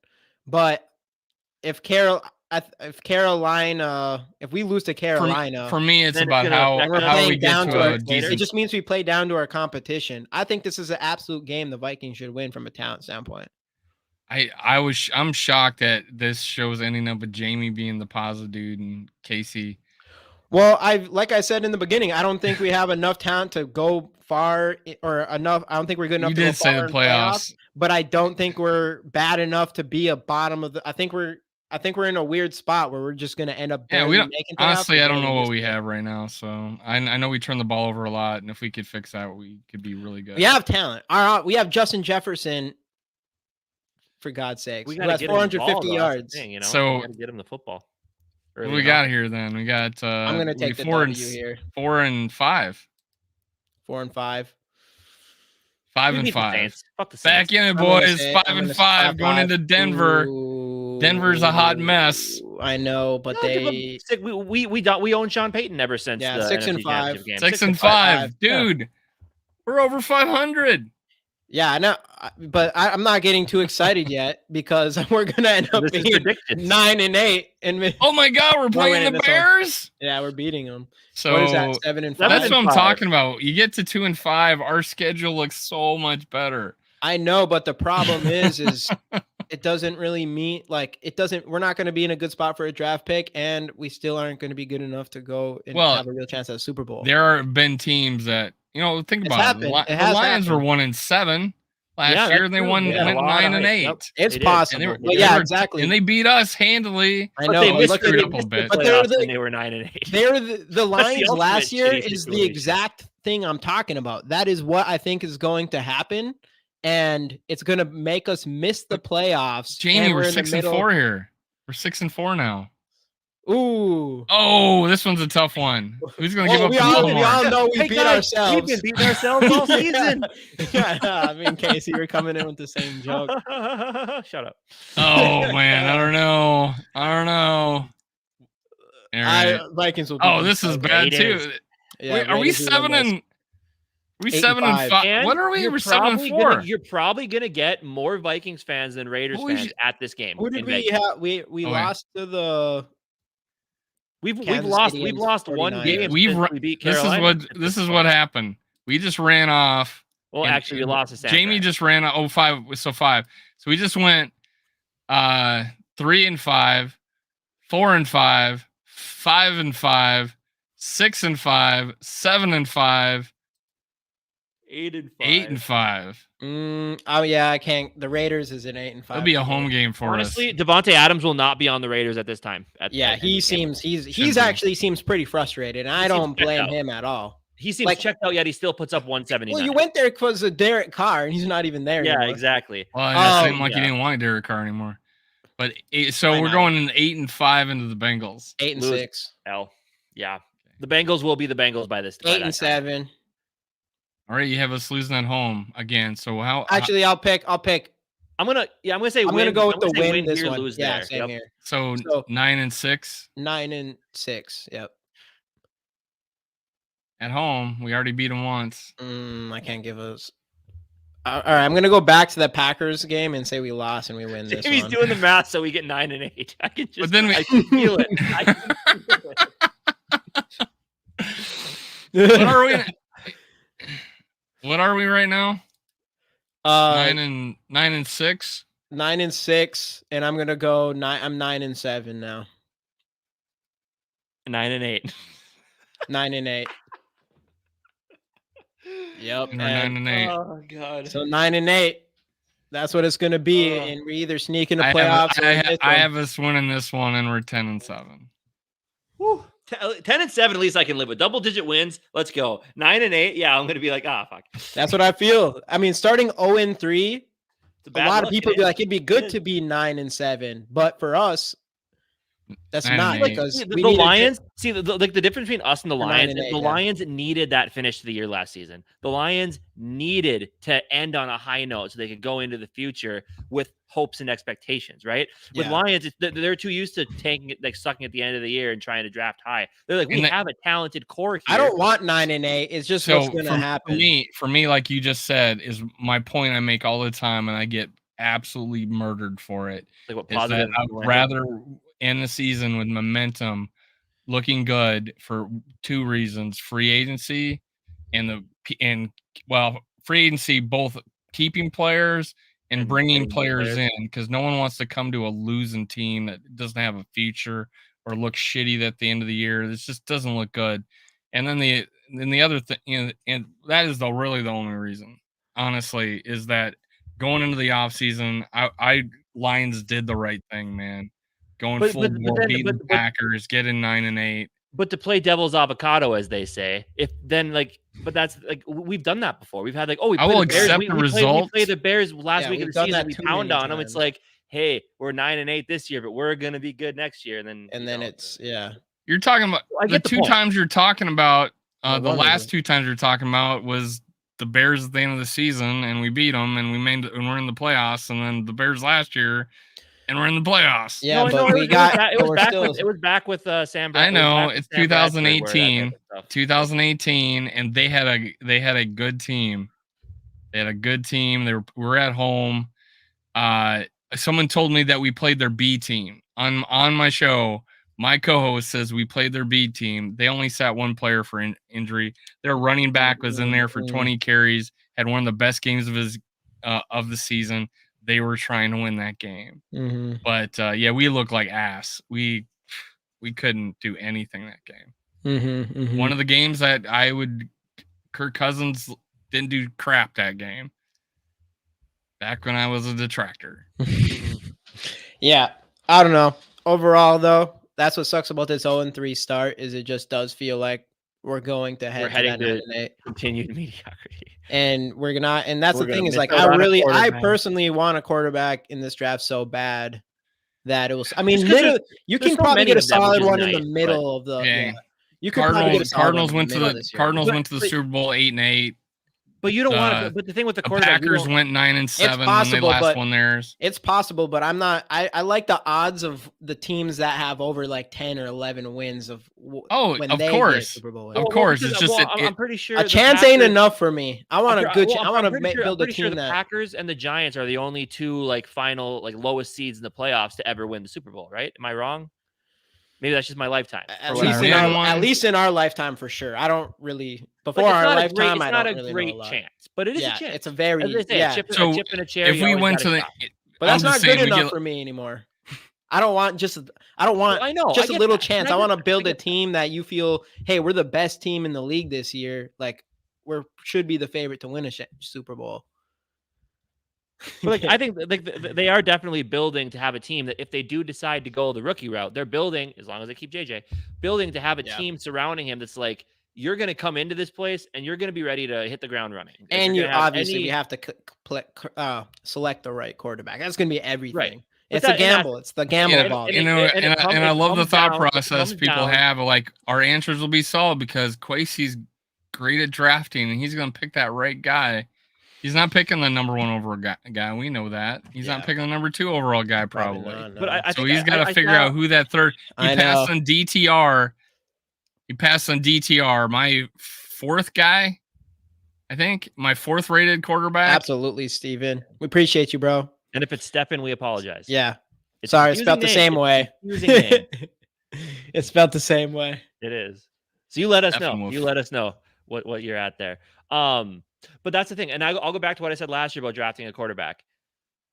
S3: but if we lose to Carolina,
S4: for me, it's about how we get to a decent.
S3: It just means we play down to our competition. I think this is an absolute game the Vikings should win from a talent standpoint.
S4: I'm shocked that this show's ending up with Jamie being the positive dude and Casey.
S3: Well, like I said in the beginning, I don't think we have enough talent to go far or enough. I don't think we're good enough to go far in the playoffs, but I don't think we're bad enough to be a bottom of the. I think we're in a weird spot where we're just going to end up.
S4: Yeah, we don't. Honestly, I don't know what we have right now. So I know we turn the ball over a lot, and if we could fix that, we could be really good.
S3: We have talent. We have Justin Jefferson. For God's sakes,
S2: we got
S3: 450 yards.
S2: Thing,
S4: so
S2: we got to get him the football.
S4: What do we got here then? We got.
S3: I'm going to take the W here.
S4: 4-5.
S3: 4-5.
S4: 5-5.
S2: Fuck the Saints.
S4: Back in it, boys. 5-5 going into Denver.
S3: Ooh,
S4: Denver's a hot mess.
S3: I know, but we
S2: own Sean Payton ever since.
S3: Yeah,
S2: the
S3: 6-5.
S4: 6-5, dude. Yeah. We're over 500.
S3: Yeah, I know, but I'm not getting too excited yet because we're gonna end up being 9-8. And
S4: oh my God, we're playing the Bears.
S3: Yeah, we're beating them.
S4: So
S3: what is that? 7-5.
S4: That's what I'm talking about. You get to 2-5, our schedule looks so much better.
S3: I know, but the problem is it doesn't really mean we're not going to be in a good spot for a draft pick, and we still aren't going to be good enough to go and have a real chance at a Super Bowl.
S4: There have been teams that. Think about it. The Lions were 1-7 last year, and they went 9-8.
S3: Yep. It's possible. Exactly.
S4: And they beat us handily.
S3: I know.
S2: They
S4: screwed up a bit.
S3: But
S2: they were 9-8.
S3: They're the Lions last year is the exact thing I'm talking about. That is what I think is going to happen, and it's going to make us miss the playoffs.
S4: Jamie, we're 6-4 here. We're 6-4 now.
S3: Ooh.
S4: Oh, this one's a tough one. Who's going to give up
S3: we all know we beat ourselves.
S2: We've been beating ourselves all season.
S3: I mean, Casey, you're coming in with the same joke.
S2: Shut up.
S4: Oh, man. I don't know. All right.
S3: Vikings will beat
S4: this is bad, too.
S3: Yeah,
S4: are we 7-5? What are we? We're 7-4.
S2: You're probably gonna get more Vikings fans than Raiders fans at this game.
S3: Who did we have? We lost to the.
S2: We've lost one game. We beat Carolina.
S4: This is what happened. We just ran off.
S2: Well, actually, we lost to San
S4: Jamie just ran off. 5. So 5. So we just went 3-5, 4-5, 5-5, 6-5, 7-5.
S2: 8-5.
S4: 8-5.
S3: Oh yeah, I can't. The Raiders is an 8-5.
S4: It'll be a home game for
S2: Honestly, Devontae Adams will not be on the Raiders at this time.
S3: He's actually seems pretty frustrated, and I don't blame him at all.
S2: He seems checked out, yet he still puts up 179.
S3: Well, you went there because of Derek Carr, and he's not even there.
S2: Yeah,
S3: anymore.
S2: Exactly.
S4: Well, it seemed like he didn't want Derek Carr anymore. But we're going in 8-5 into the Bengals.
S3: 8-6.
S2: Yeah, the Bengals will be the Bengals by this time.
S3: 8-7.
S4: All right, you have us losing at home again. So how?
S3: Actually, I'll pick.
S2: I'm gonna say.
S3: I'm gonna go with the win this one.
S2: Lose
S3: yeah,
S2: there.
S3: same here.
S4: So 9-6.
S3: 9-6. Yep.
S4: At home, we already beat them once.
S3: I can't give us. All right, I'm gonna go back to the Packers game and say we lost and we win this one.
S2: He's doing the math, so we get 9-8. I can just.
S4: But then
S2: I can feel it.
S4: What are we? What are we right now? 9 and 6.
S3: 9 and 6, and I'm gonna go 9. I'm 9 and 7 now.
S2: 9 and 8.
S3: 9 and 8. Yep.
S4: And we're 9 and 8.
S2: Oh God.
S3: So 9 and 8. That's what it's gonna be, and we either sneak into playoffs.
S4: I have us winning this one, and we're 10 and 7.
S2: Woo. 10 and 7, at least I can live with. Double-digit wins. Let's go. 9 and 8. Yeah, I'm gonna be like, fuck.
S3: That's what I feel. I mean, starting 0 and 3, a lot of people be like, it'd be good to be 9 and 7, but for us, that's not because
S2: the Lions. See, the difference between us and the Lions. The Lions needed that finish to the year last season. The Lions needed to end on a high note so they could go into the future with hopes and expectations. Right? With Lions, they're too used to taking it, like sucking at the end of the year and trying to draft high. They're like, we have a talented core here.
S3: I don't want 9 and 8. It's just what's going to happen.
S4: For me, like you just said, is my point I make all the time, and I get absolutely murdered for it.
S2: Like what positive?
S4: I'd rather end the season with momentum, looking good for two reasons: free agency and free agency, both keeping players and bringing players in, because no one wants to come to a losing team that doesn't have a future or look shitty at the end of the year. This just doesn't look good. And then the other thing, and that is really the only reason, honestly, is that going into the offseason, Lions did the right thing, man. Going full bore, beating the Packers, getting 9 and 8.
S2: But to play devil's avocado, as they say, but that's like we've done that before. We've had like, we play the Bears. We play the Bears last week of the season. We pound on them. It's like, hey, we're 9 and 8 this year, but we're gonna be good next year. And then
S3: it's
S4: You're talking about the two times you're talking about. The last 2 times you're talking about was the Bears at the end of the season, and we beat them, and we're in the playoffs, and then the Bears last year. And we're in the playoffs.
S3: Yeah,
S2: it was back with Sam Bradford.
S4: I know it's 2018, and they had a good team. They had a good team. We were at home. Someone told me that we played their B team on my show. My co-host says we played their B team. They only sat one player for injury. Their running back was in there for 20 carries. Had one of the best games of the season. They were trying to win that game.
S3: Mm-hmm.
S4: But we look like ass. We couldn't do anything that game.
S3: Mm-hmm, mm-hmm.
S4: One of the games that Kirk Cousins didn't do crap that game. Back when I was a detractor.
S3: Yeah, I don't know. Overall, though, that's what sucks about this 0-3 start is it just does feel like we're going to head to that 9-8.
S2: Continued mediocrity.
S3: And that's the thing is like I personally want a quarterback in this draft so bad that it was. I mean, you can probably get a solid one in the middle of the.
S4: Yeah.
S3: You could probably get a
S4: Cardinals went to the Super Bowl 8-8.
S2: But you don't want to. But the thing with the quarterback,
S4: Packers went 9 and 7 when they last won theirs.
S3: It's possible, but I'm not. I like the odds of the teams that have over like 10 or 11 wins of. When
S4: of
S3: they
S4: course,
S3: get Super Bowl wins.
S4: Of course. It's just
S2: I'm pretty sure
S3: a chance ain't enough for me. I want a good. I want to build a team
S2: that. The Packers and the Giants are the only two like final like lowest seeds in the playoffs to ever win the Super Bowl. Right? Am I wrong? Maybe that's just my lifetime.
S3: At least in our lifetime, for sure. I don't really before our lifetime.
S2: It's not a great chance, but it is a chance.
S3: It's a very
S2: chip in a chair.
S4: If we went to the,
S3: but that's not good enough for me anymore. I don't want just a little chance. I want to build a team that you feel, hey, we're the best team in the league this year. Like should be the favorite to win a Super Bowl.
S2: But I think they are definitely building to have a team that if they do decide to go the rookie route, they're building, as long as they keep JJ, building to have a team surrounding him that's like, you're going to come into this place and you're going to be ready to hit the ground running.
S3: And you have to select the right quarterback. That's going to be everything.
S2: Right.
S3: It's a gamble. It's the gamble ball.
S4: And I love the thought process people have. Like, our answers will be solid because Kwesi's great at drafting and he's going to pick that right guy. He's not picking the number 1 overall guy. We know that. He's not picking the number 2 overall guy, probably.
S3: No.
S2: But
S4: so he's got to figure out who that third. He passed on DTR. My 4th guy, I think. My 4th rated quarterback.
S3: Absolutely, Steven. We appreciate you, bro.
S2: And if it's Steppen, we apologize.
S3: Yeah. Sorry, it's spelled the same way. It's spelled the same way.
S2: It is. So you let us know. You let us know what you're at there. But that's the thing. And I'll go back to what I said last year about drafting a quarterback.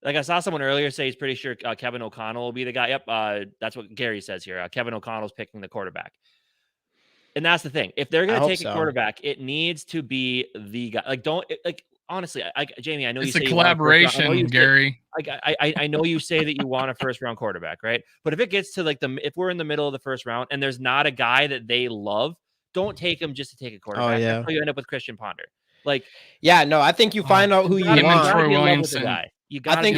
S2: Like I saw someone earlier say he's pretty sure Kevin O'Connell will be the guy. Yep. That's what Gary says here. Kevin O'Connell's picking the quarterback. And that's the thing. If they're going to take a quarterback, it needs to be the guy. Like, honestly, Jamie, I know
S4: it's
S2: you say
S4: a collaboration, Gary.
S2: I know you say that you want a first round quarterback, right? But if it gets to if we're in the middle of the first round and there's not a guy that they love, don't take him just to take a quarterback.
S3: Oh, yeah.
S2: That's how you end up with Christian Ponder. Like,
S3: yeah, no, I think you find out who you want.
S4: Troy Williamson.
S3: I think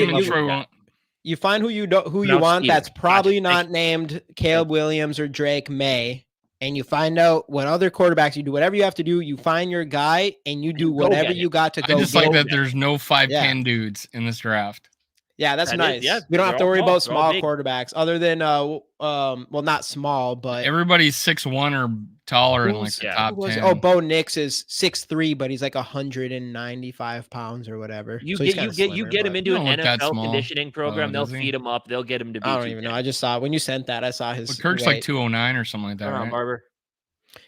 S3: you find who you want. That's probably not named Caleb Williams or Drake May. And you find out what other quarterbacks you do, whatever you have to do. You find your guy and you do whatever you got to go.
S4: I just like that there's no 5'10" dudes in this draft.
S3: Yeah, that's nice. We don't have to worry about small quarterbacks other than, well, not small, but
S4: everybody's 6'1" or taller in like the top 10.
S3: Oh, Bo Nix is 6'3", but he's like 195 pounds or whatever.
S2: You get him into an NFL conditioning program. They'll feed him up. They'll get him to be.
S3: I don't even know. I just saw when you sent that. I saw his.
S4: But Kirk's like 209 or something like that. Right?
S2: Barber.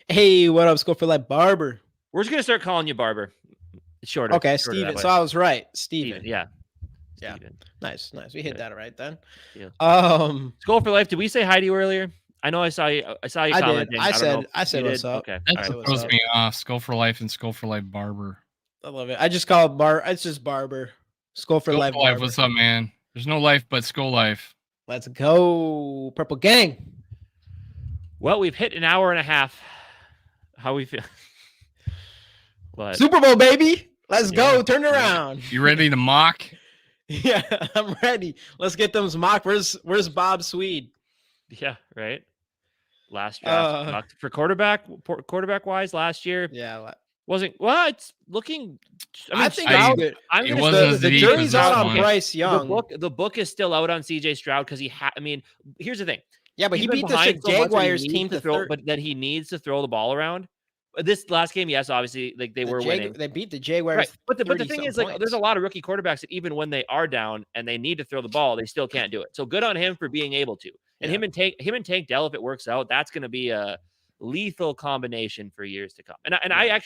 S3: Hey, what up? Skol for Life, Barber.
S2: We're just gonna start calling you Barber. It's shorter.
S3: Okay, Steven. So I was right, Steven.
S2: Yeah.
S3: Yeah. Nice. We hit that right then.
S2: Yeah.
S3: Skol
S2: for Life. Did we say hi to you earlier? I know I saw you commenting.
S3: I said what's up.
S2: Okay.
S4: That throws me off. Skol for Life and Skol for Life Barber.
S3: I love it. I just call it It's just Barber. Skol for Life. Barber.
S4: What's up, man? There's no life but Skol Life.
S3: Let's go, Purple Gang.
S2: Well, we've hit an hour and a half. How we feel? But,
S3: Super Bowl, baby. Let's go. Turn around.
S4: You ready to mock?
S3: Yeah, I'm ready. Let's get them mock. Where's Bob Swede?
S2: Yeah, right. Last draft for quarterback wise last year.
S3: Yeah,
S2: wasn't well. It's looking.
S3: I think
S2: the
S3: jury's out on Bryce Young.
S2: The book is still out on CJ Stroud because here's the thing.
S3: Yeah, but he beat the Jaguars team to throw,
S2: but then he needs to throw the ball around. This last game, yes, obviously, like they were winning.
S3: They beat the Jaguars.
S2: Right. But the thing is, like, there's a lot of rookie quarterbacks that even when they are down and they need to throw the ball, they still can't do it. So good on him for being able to. And him and Tank Dell, if it works out, that's going to be a lethal combination for years to come. And I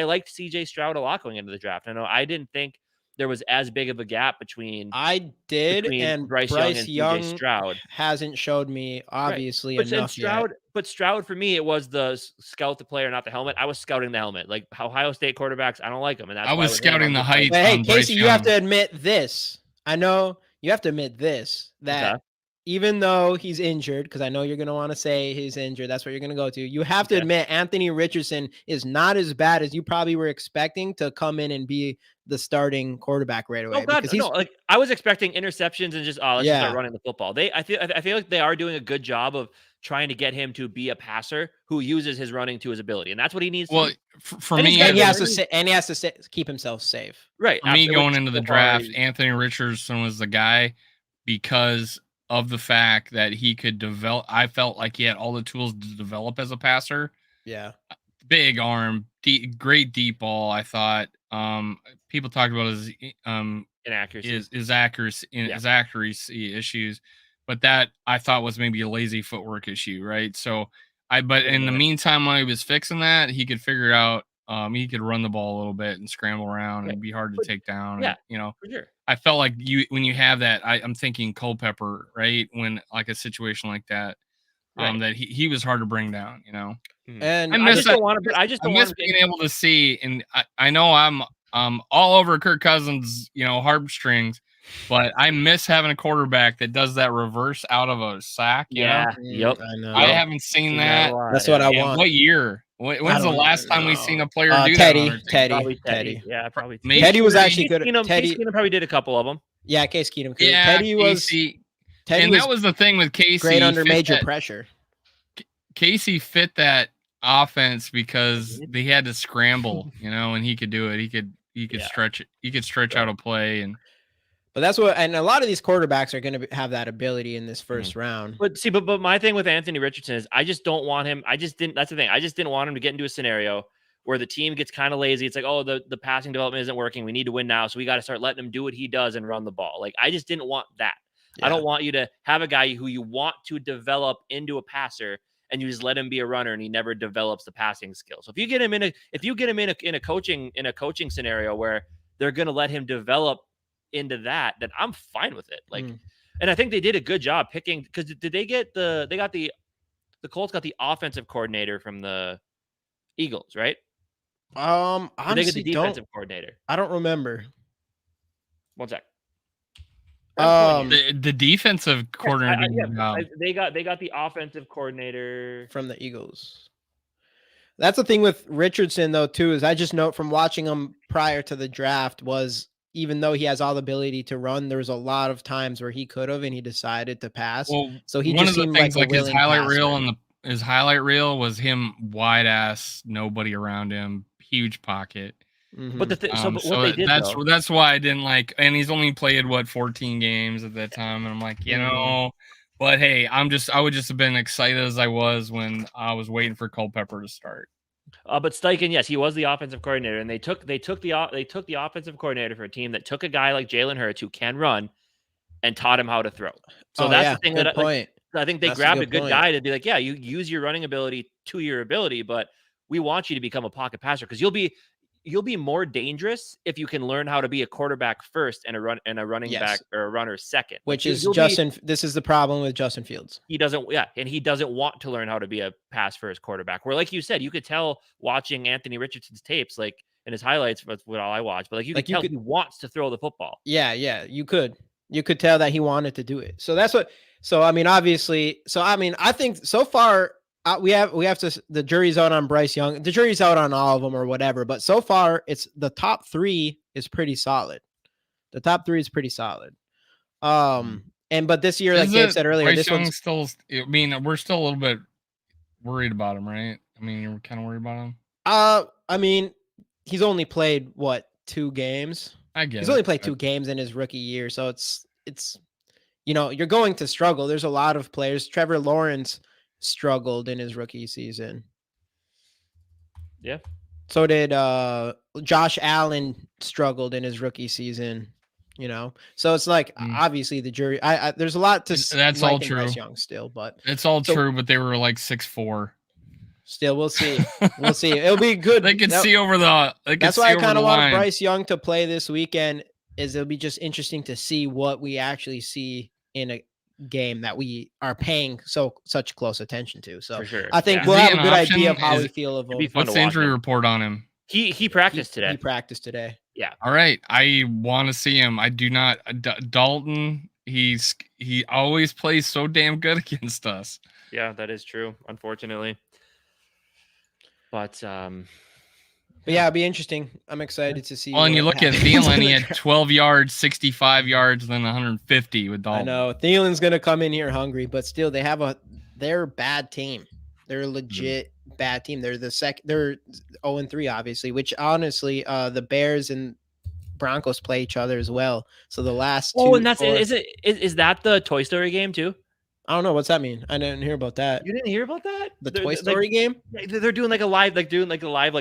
S2: liked CJ Stroud a lot going into the draft. I know I didn't think there was as big of a gap between
S3: Bryce Young
S2: Stroud
S3: hasn't showed me obviously enough yet.
S2: But Stroud for me, it was the scout the player, not the helmet. I was scouting the helmet. Like Ohio State quarterbacks, I don't like them, and that's
S4: I was scouting the height.
S3: But hey, Casey, you have to admit this. I know you have to admit this that even though he's injured, because I know you're going to want to say he's injured, that's what you're going to go to. You have to admit Anthony Richardson is not as bad as you probably were expecting to come in and be the starting quarterback right away.
S2: Oh God, no! Like I was expecting interceptions and just let's just start running the football. I feel like they are doing a good job of trying to get him to be a passer who uses his running to his ability, and that's what he needs.
S4: Well,
S2: to do.
S4: For me,
S3: he has to keep himself safe.
S2: Right.
S4: For me, going into the draft, Anthony Richardson was the guy because of the fact that he could develop. I felt like he had all the tools to develop as a passer.
S3: Yeah.
S4: Big arm, great deep ball. I thought people talked about his
S2: inaccuracy,
S4: his accuracy issues, but that I thought was maybe a lazy footwork issue, right? So but in the meantime, while he was fixing that, he could figure out he could run the ball a little bit and scramble around and be hard to take down.
S2: Yeah,
S4: and,
S2: for sure.
S4: I felt like when you have that, I'm thinking Culpepper, right? When like a situation like that, that he was hard to bring down,
S3: And
S4: I just don't want being able to see, and I know I'm all over Kirk Cousins, heartstrings, but I miss having a quarterback that does that reverse out of a sack.
S2: Yep.
S3: I know.
S4: I haven't seen that.
S3: That's what I want.
S4: What year? When's the last time we've seen a player do
S3: that?
S2: Teddy. Yeah, probably.
S3: Teddy was actually good.
S2: Case Keenum probably did a couple of them.
S3: Yeah, Case Keenum.
S4: Yeah,
S3: Teddy was.
S4: That was the thing with Casey.
S3: Great under major pressure.
S4: Casey fit that offense because they had to scramble, and he could do it. He could stretch it. He could stretch out a play,
S3: but that's what. And a lot of these quarterbacks are going to have that ability in this first round.
S2: But see, but my thing with Anthony Richardson is I just don't want him. That's the thing. I just didn't want him to get into a scenario where the team gets kind of lazy. It's like, oh, the passing development isn't working. We need to win now, so we got to start letting him do what he does and run the ball. Like I just didn't want that. Yeah. I don't want you to have a guy who you want to develop into a passer and you just let him be a runner and he never develops the passing skill. So if you get him in a coaching scenario where they're going to let him develop into that, then I'm fine with it. Like, and I think they did a good job picking, because did they get the Colts got the offensive coordinator from the Eagles, right?
S3: Honestly,
S2: they get the defensive coordinator.
S3: I don't remember.
S2: One sec.
S4: The defensive coordinator.
S2: They got the offensive coordinator
S3: from the Eagles. That's the thing with Richardson, though, too, is I just note from watching him prior to the draft was, even though he has all the ability to run, there was a lot of times where he could have and he decided to pass.
S4: Well,
S3: so he
S4: one
S3: just
S4: of the
S3: seemed
S4: things,
S3: like
S4: his highlight reel his highlight reel was him wide ass, nobody around him, huge pocket.
S2: But
S4: that's why I didn't like, and he's only played 14 games at that time, and I'm like, but hey, I would just have been excited as I was when I was waiting for Culpepper to start.
S2: But Steichen, yes, he was the offensive coordinator, and they took the offensive coordinator for a team that took a guy like Jalen Hurts who can run and taught him how to throw. So that's the thing that I think they grabbed a good guy to be like, yeah, you use your running ability to your ability, but we want you to become a pocket passer, because you'll be more dangerous if you can learn how to be a quarterback first and a running back or a runner second.
S3: Which is Justin. This is the problem with Justin Fields.
S2: He doesn't want to learn how to be a pass first quarterback. Where, like you said, you could tell watching Anthony Richardson's tapes, like in his highlights, that's what all I watch. But you could tell he wants to throw the football.
S3: Yeah, you could tell that he wanted to do it. So that's what. So I mean, obviously. So I mean, I think so far. We have to, the jury's out on Bryce Young. The jury's out on all of them or whatever, but so far it's the top three is pretty solid. The top three is pretty solid. But this year, like Dave said earlier,
S4: Bryce
S3: this one's
S4: still, I mean, we're still a little bit worried about him, right? I mean, you're kind of worried about him.
S3: I mean, he's only played 2 games.
S4: I guess
S3: he's only played 2 games in his rookie year. So it's, you're going to struggle. There's a lot of players. Trevor Lawrence struggled in his rookie season.
S2: Yeah.
S3: So did Josh Allen struggled in his rookie season, So it's like obviously the jury. There's a lot to.
S4: That's all true.
S3: Bryce Young still, but
S4: it's all true. But they were 6'4".
S3: Still, we'll see. We'll see. It'll be good.
S4: They can see over the.
S3: That's why I kind of want Bryce Young to play this weekend. It'll be just interesting to see what we actually see in a game that we are paying such close attention to. So
S2: for sure.
S3: I think we'll have a good idea of how we feel of him.
S4: What's the injury report on him?
S2: He practiced today.
S3: He practiced today.
S2: Yeah.
S4: All right. I want to see him. I do not. Dalton. He always plays so damn good against us.
S2: Yeah, that is true. Unfortunately. But
S3: yeah, it'll be interesting. I'm excited to see.
S4: Well, and you look at Thielen, he had 12 yards, 65 yards, then 150 with Dalton.
S3: I know Thielen's gonna come in here hungry, but still, they're a bad team. They're a legit bad team. They're they're 0-3, obviously. Which honestly, the Bears and Broncos play each other as well. So the last.
S2: And that's is that the Toy Story game too?
S3: I don't know. What's that mean? I didn't hear about that.
S2: You didn't hear about that?
S3: The Toy Story game?
S2: They're doing a live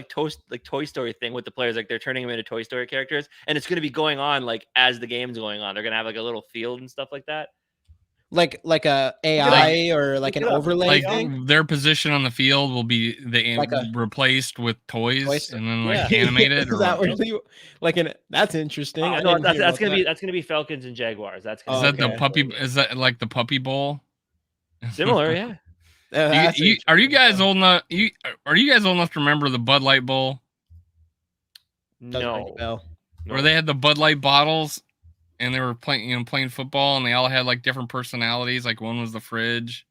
S2: Toy Story thing with the players. They're turning them into Toy Story characters, and it's going to be going on as the game's going on. They're going to have a little field and stuff like that.
S3: Like a AI or an overlay thing?
S4: Their position on the field will be replaced with toys and then animated.
S3: Is that really that's interesting.
S2: No, that's gonna be Falcons and Jaguars.
S4: The puppy? Is that like the Puppy Bowl?
S2: Similar, yeah.
S4: Are you guys old enough? Are you guys old enough to remember the Bud Light Bowl?
S2: No.
S4: Where they had the Bud Light bottles, and they were playing football, and they all had different personalities. Like one was the fridge,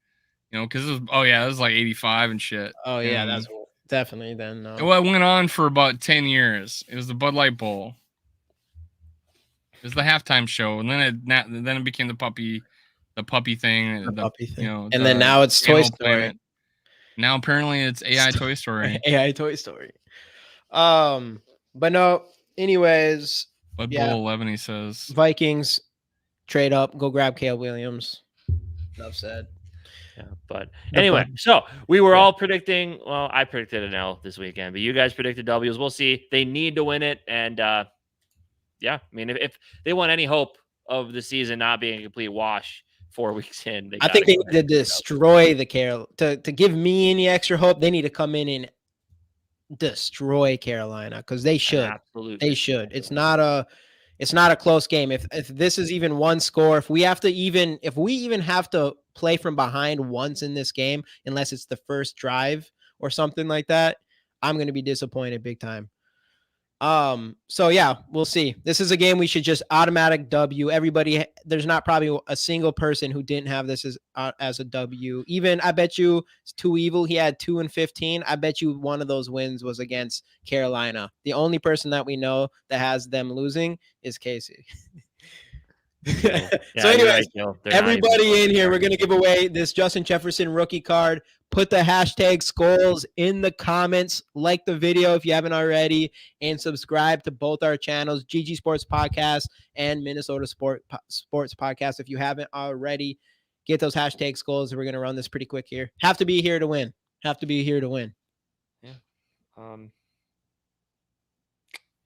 S4: because it was 85 and shit.
S3: Oh yeah, that's definitely then.
S4: Well, it went on for about 10 years. It was the Bud Light Bowl. It was the halftime show, and then it became the puppy thing.
S3: And then now it's Toy Story.
S4: Planet. Now apparently it's AI Toy Story.
S3: AI Toy Story. But no. Anyways.
S4: Bud Bowl 11, he says.
S3: Vikings trade up, go grab Caleb Williams. Enough said.
S2: Yeah, but anyway, so we were all predicting. Well, I predicted an L this weekend, but you guys predicted W's. We'll see. They need to win it, and yeah, I mean, if they want any hope of the season not being a complete wash, 4 weeks in.
S3: I think they need to destroy the to give me any extra hope. They need to come in and destroy Carolina because they should. They should. It's not a close game. If this is even one score, if we even have to play from behind once in this game, unless it's the first drive or something like that, I'm going to be disappointed big time. So yeah, we'll see. This is a game we should just automatic W. Everybody, there's not probably a single person who didn't have this as a W. Even I bet you it's Too Evil. He had 2 and 15. I bet you one of those wins was against Carolina. The only person that we know that has them losing is Casey.
S2: Yeah,
S3: so anyways,
S2: right,
S3: everybody in here, we're going to give away this Justin Jefferson rookie card. Put the hashtag Skols in the comments, like the video if you haven't already, and subscribe to both our channels, GG Sports Podcast and Minnesota Sports Podcast. If you haven't already, get those hashtag Skols. We're going to run this pretty quick here. Have to be here to win. Yeah.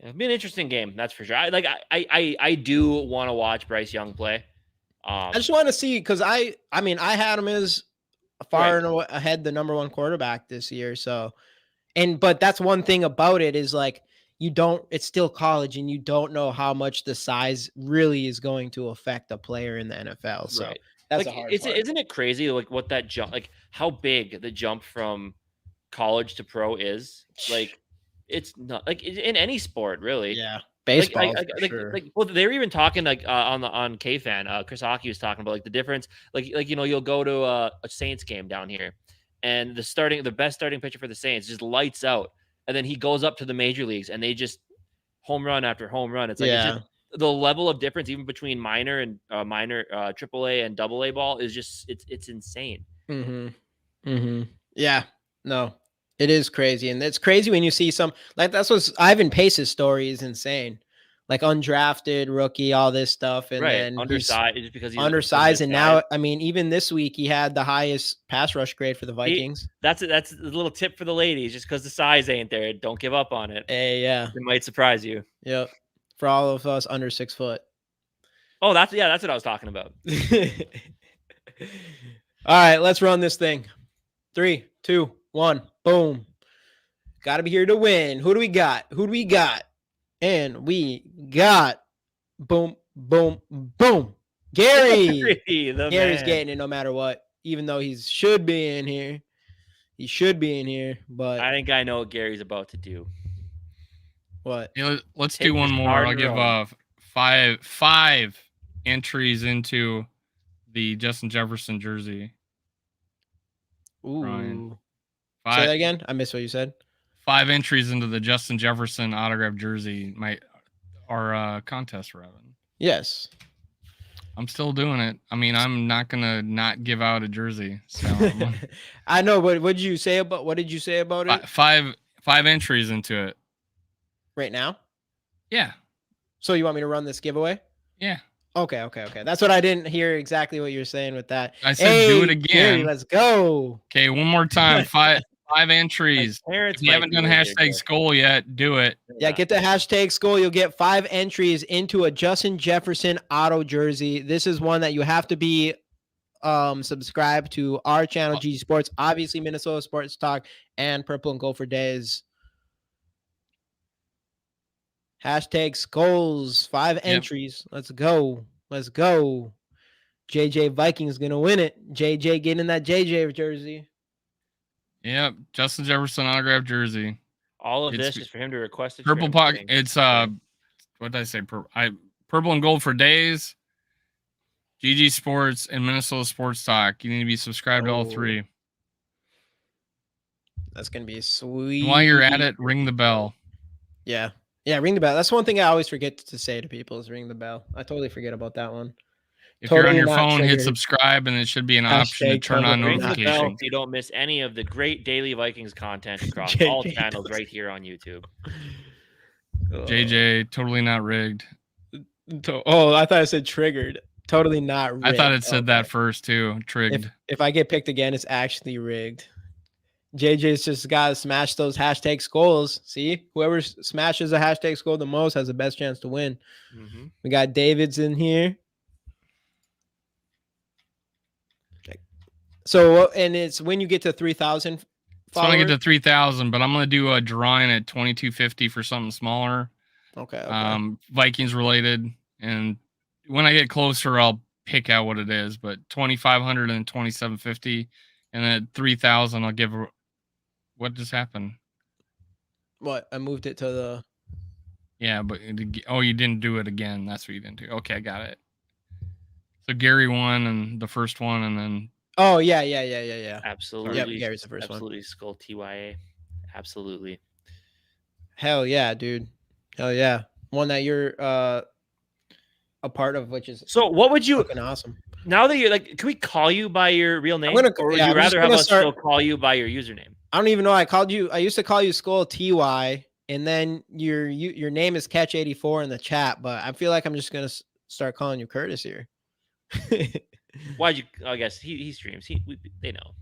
S2: It'll be an interesting game, that's for sure. I do want to watch Bryce Young play.
S3: I just want to see because I had him as far and ahead the number 1 quarterback this year. So, but that's one thing about it is like it's still college and you don't know how much the size really is going to affect a player in the NFL. So that's a hard part.
S2: Isn't it crazy like what that jump, like how big the jump from college to pro is? Like it's not like in any sport really.
S3: Yeah. Baseball,
S2: well, they were even talking like on K-Fan. Chris Hockey was talking about like the difference. Like you'll go to a Saints game down here, and the best starting pitcher for the Saints just lights out, and then he goes up to the major leagues, and they just home run after home run. It's like it's just, the level of difference even between minor and AAA and AA ball is just it's insane.
S3: Yeah, no. It is crazy. And it's crazy when you see some like that's what Ivan Pace's story is insane. Like undrafted rookie, all this stuff. And then
S2: undersized just because he's
S3: undersized. And now, I mean, even this week he had the highest pass rush grade for the Vikings.
S2: That's a little tip for the ladies, just because the size ain't there. Don't give up on it.
S3: Hey, yeah.
S2: It might surprise you.
S3: Yep. For all of us under 6 foot.
S2: Oh, that's what I was talking about.
S3: All right, let's run this thing. 3, 2, 1, boom. Got to be here to win. Who do we got? And we got boom, boom, boom. Gary. Gary's getting it no matter what, even though he should be in here. He should be in here, but
S2: I think I know what Gary's about to do.
S3: What?
S4: Yeah, let's do one more. I'll give five entries into the Justin Jefferson jersey.
S3: Ooh.
S4: Ryan.
S3: Say that again? I missed what you said.
S4: 5 entries into the Justin Jefferson autograph jersey, our contest, Robin.
S3: Yes.
S4: I'm still doing it. I mean, I'm not gonna not give out a jersey. So
S3: I know, but what did you say about it?
S4: Five entries into it.
S3: Right now?
S4: Yeah.
S3: So you want me to run this giveaway?
S4: Yeah.
S3: Okay. That's what I didn't hear exactly what you're saying with that.
S4: I said do it again.
S3: Gary, let's go.
S4: Okay, one more time. Five entries. If you haven't done hashtag Skol yet, do it.
S3: Yeah, get the hashtag Skol. You'll get 5 entries into a Justin Jefferson auto jersey. This is one that you have to be subscribed to our channel, GG Sports, obviously Minnesota Sports Talk, and Purple and Gold for Days. Hashtag Skols, 5 entries. Let's go. JJ Vikings gonna win it. JJ getting that JJ jersey.
S4: Yep, Justin Jefferson autograph jersey.
S2: All of this is for him to request it.
S4: Purple pocket. It's what did I say? Purple and Gold for Days, GG Sports, and Minnesota Sports Talk. You need to be subscribed to all 3.
S3: That's gonna be sweet.
S4: And while you're at it, ring the bell.
S3: Yeah, ring the bell. That's one thing I always forget to say to people is ring the bell. I totally forget about that one.
S4: If you're on your phone, hit subscribe, and it should be an option to turn on notifications.
S2: You don't miss any of the great daily Vikings content across all channels right here on YouTube.
S4: JJ, totally not rigged.
S3: Oh, I thought I said triggered. Totally not rigged.
S4: I thought it said that first too. Trigged.
S3: If I get picked again, it's actually rigged. JJ's just got to smash those hashtag Skols. See, whoever smashes a hashtag Skol the most has the best chance to win. We got David's in here. So, and it's when you get to 3,000
S4: So
S3: followers?
S4: when I get to 3,000, but I'm going to do a drawing at 2,250 for something smaller.
S3: Okay.
S4: Vikings related. And when I get closer, I'll pick out what it is, but 2,500 and 2,750. And then at 3,000, I'll give what just happened?
S3: What? I moved it to the...
S4: Yeah, but you didn't do it again. That's what you didn't do. Okay, I got it. So Gary won and the first one, and then...
S3: Oh, yeah.
S2: Absolutely.
S3: Yep, Gary's the first
S2: Absolutely. Skol TYA. Absolutely.
S3: Hell yeah, dude. Hell yeah. One that you're a part of, which is
S2: so what would you
S3: fucking awesome.
S2: Now that you're like, can we call you by your real name? Or would you rather have us still call you by your username?
S3: I don't even know. I used to call you Skol TY, and then your name is Catch84 in the chat, but I feel like I'm just gonna start calling you Curtis here.
S2: Why'd you? I guess he streams. They know.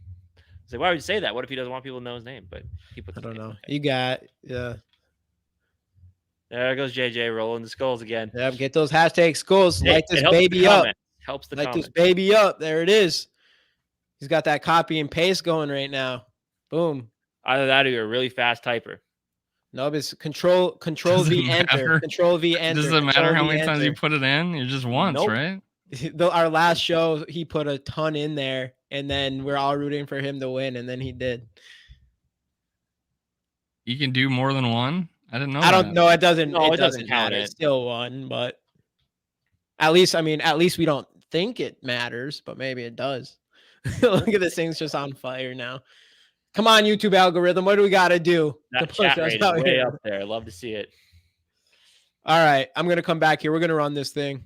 S2: It's like, why would you say that? What if he doesn't want people to know his name? But he puts.
S3: I don't know.
S2: Okay.
S3: You got yeah.
S2: There goes JJ rolling the skulls again.
S3: Yep, get those hashtag Skols. Light this baby up.
S2: Helps the
S3: light this baby up. There it is. He's got that copy and paste going right now. Boom.
S2: Either that or you're a really fast typer.
S3: No, it's control V enter. Control V enter.
S4: Does it matter how many times you put it in? You're just once, right?
S3: Our last show, he put a ton in there, and then we're all rooting for him to win, and then he did.
S4: You can do more than one? I didn't know.
S3: I don't know. It doesn't.
S2: No,
S3: it doesn't
S2: count.
S3: It's still one, but at least we don't think it matters, but maybe it does. Look at this thing's just on fire now. Come on, YouTube algorithm. What do we got to do?
S2: That chat rate is way up there. I love to see it.
S3: All right, I'm gonna come back here. We're gonna run this thing.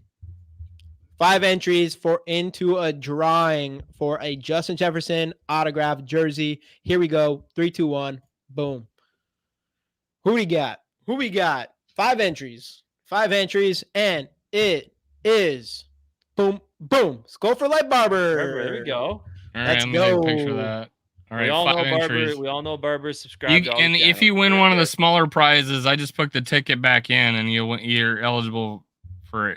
S3: 5 entries into a drawing for a Justin Jefferson autographed jersey. Here we go. 3, 2, 1. Boom. Who we got? 5 entries. 5 entries, and it is boom, boom. Skol for Life Barber.
S2: There we go.
S4: All right, Let's go. Picture that. All right,
S2: we all know Barber. Subscribe.
S4: And if you win one of the smaller prizes, I just put the ticket back in, and you're eligible for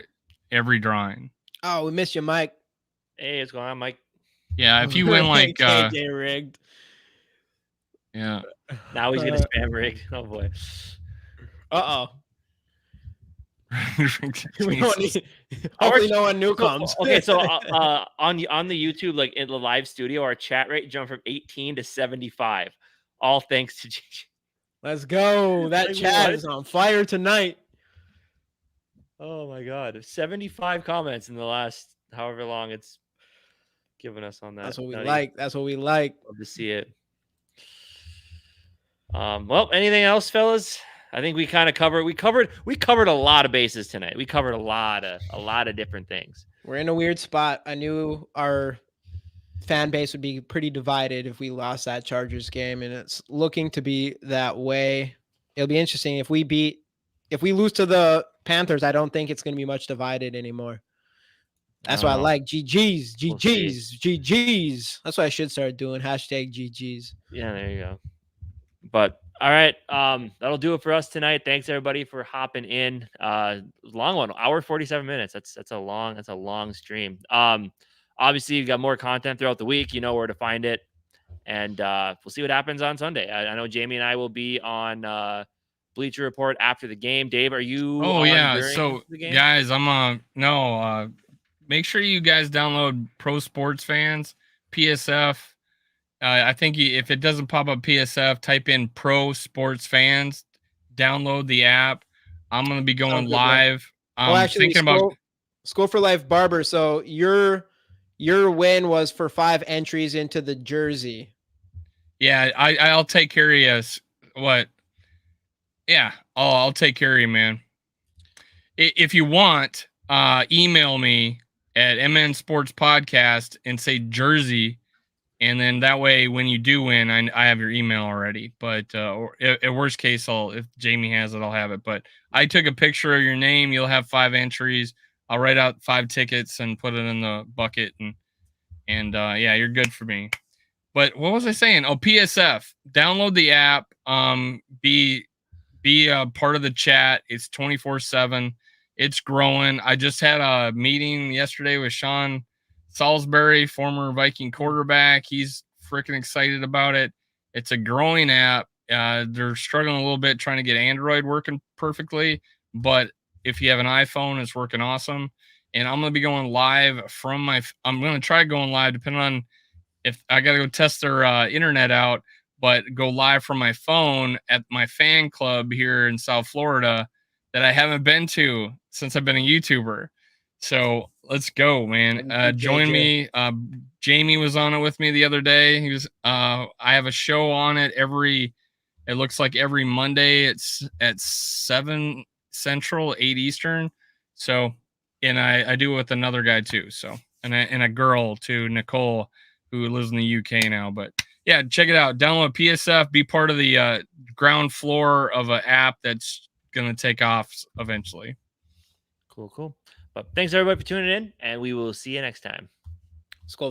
S4: every drawing.
S3: Oh, we missed you, Mike.
S2: Hey, what's going on, Mike?
S4: Yeah, if you win like
S3: KJ rigged.
S4: Yeah.
S2: Now he's gonna spam rigged. Oh boy.
S3: Hopefully no one new comes.
S2: Okay, so on the YouTube, like in the live studio, our chat rate jumped from 18 to 75. All thanks to JJ.
S3: Let's go. That chat is on fire tonight.
S2: Oh my god. 75 comments in the last however long it's given us on that.
S3: That's what we like. That's what we like.
S2: Love to see it. Well, anything else, fellas? I think we kind of covered a lot of bases tonight. We covered a lot of different things.
S3: We're in a weird spot. I knew our fan base would be pretty divided if we lost that Chargers game, and it's looking to be that way. It'll be interesting if we lose to the Panthers. I don't think it's going to be much divided anymore. That's why I like GGs. That's what I should start doing. Hashtag GGs.
S2: Yeah, there you go. But all right, that'll do it for us tonight. Thanks everybody for hopping in. Long one, hour 47 minutes. That's a long stream. Obviously you've got more content throughout the week. You know where to find it, and we'll see what happens on Sunday. I know Jamie and I will be on Bleacher Report after the game. Dave, are you?
S4: Oh yeah. So guys, make sure you guys download Pro Sports Fans PSF. I think if it doesn't pop up PSF, type in Pro Sports Fans, download the app. I'm going to be going live.
S3: Thinking about Skol for Life Barber. So your win was for 5 entries into the jersey.
S4: Yeah, I'll take care of you. What? Yeah, I'll take care of you, man. If you want, email me at mnsportspodcast and say jersey. And then that way, when you do win, I have your email already. But at worst case, if Jamie has it, I'll have it. But I took a picture of your name. You'll have 5 entries. I'll write out 5 tickets and put it in the bucket. And yeah, you're good for me. But what was I saying? Oh, PSF. Download the app. Be a part of the chat. It's 24/7. It's growing. I just had a meeting yesterday with Sean Salisbury, former Viking quarterback. He's freaking excited about it. It's a growing app. They're struggling a little bit trying to get Android working perfectly, but if you have an iPhone, it's working awesome. And I'm going to be going live from I'm going to try going live depending on if I got to go test their internet out, but go live from my phone at my fan club here in South Florida that I haven't been to since I've been a YouTuber. So let's go, man. Join me. Jamie was on it with me the other day. He was, I have a show on it it looks like every Monday. It's at 7 Central, 8 Eastern. So, and I do it with another guy too. So, and a girl too, Nicole, who lives in the UK now. But yeah, check it out. Download PSF. Be part of the ground floor of an app that's going to take off eventually.
S2: Cool. But thanks everybody for tuning in, and we will see you next time.
S3: Skol.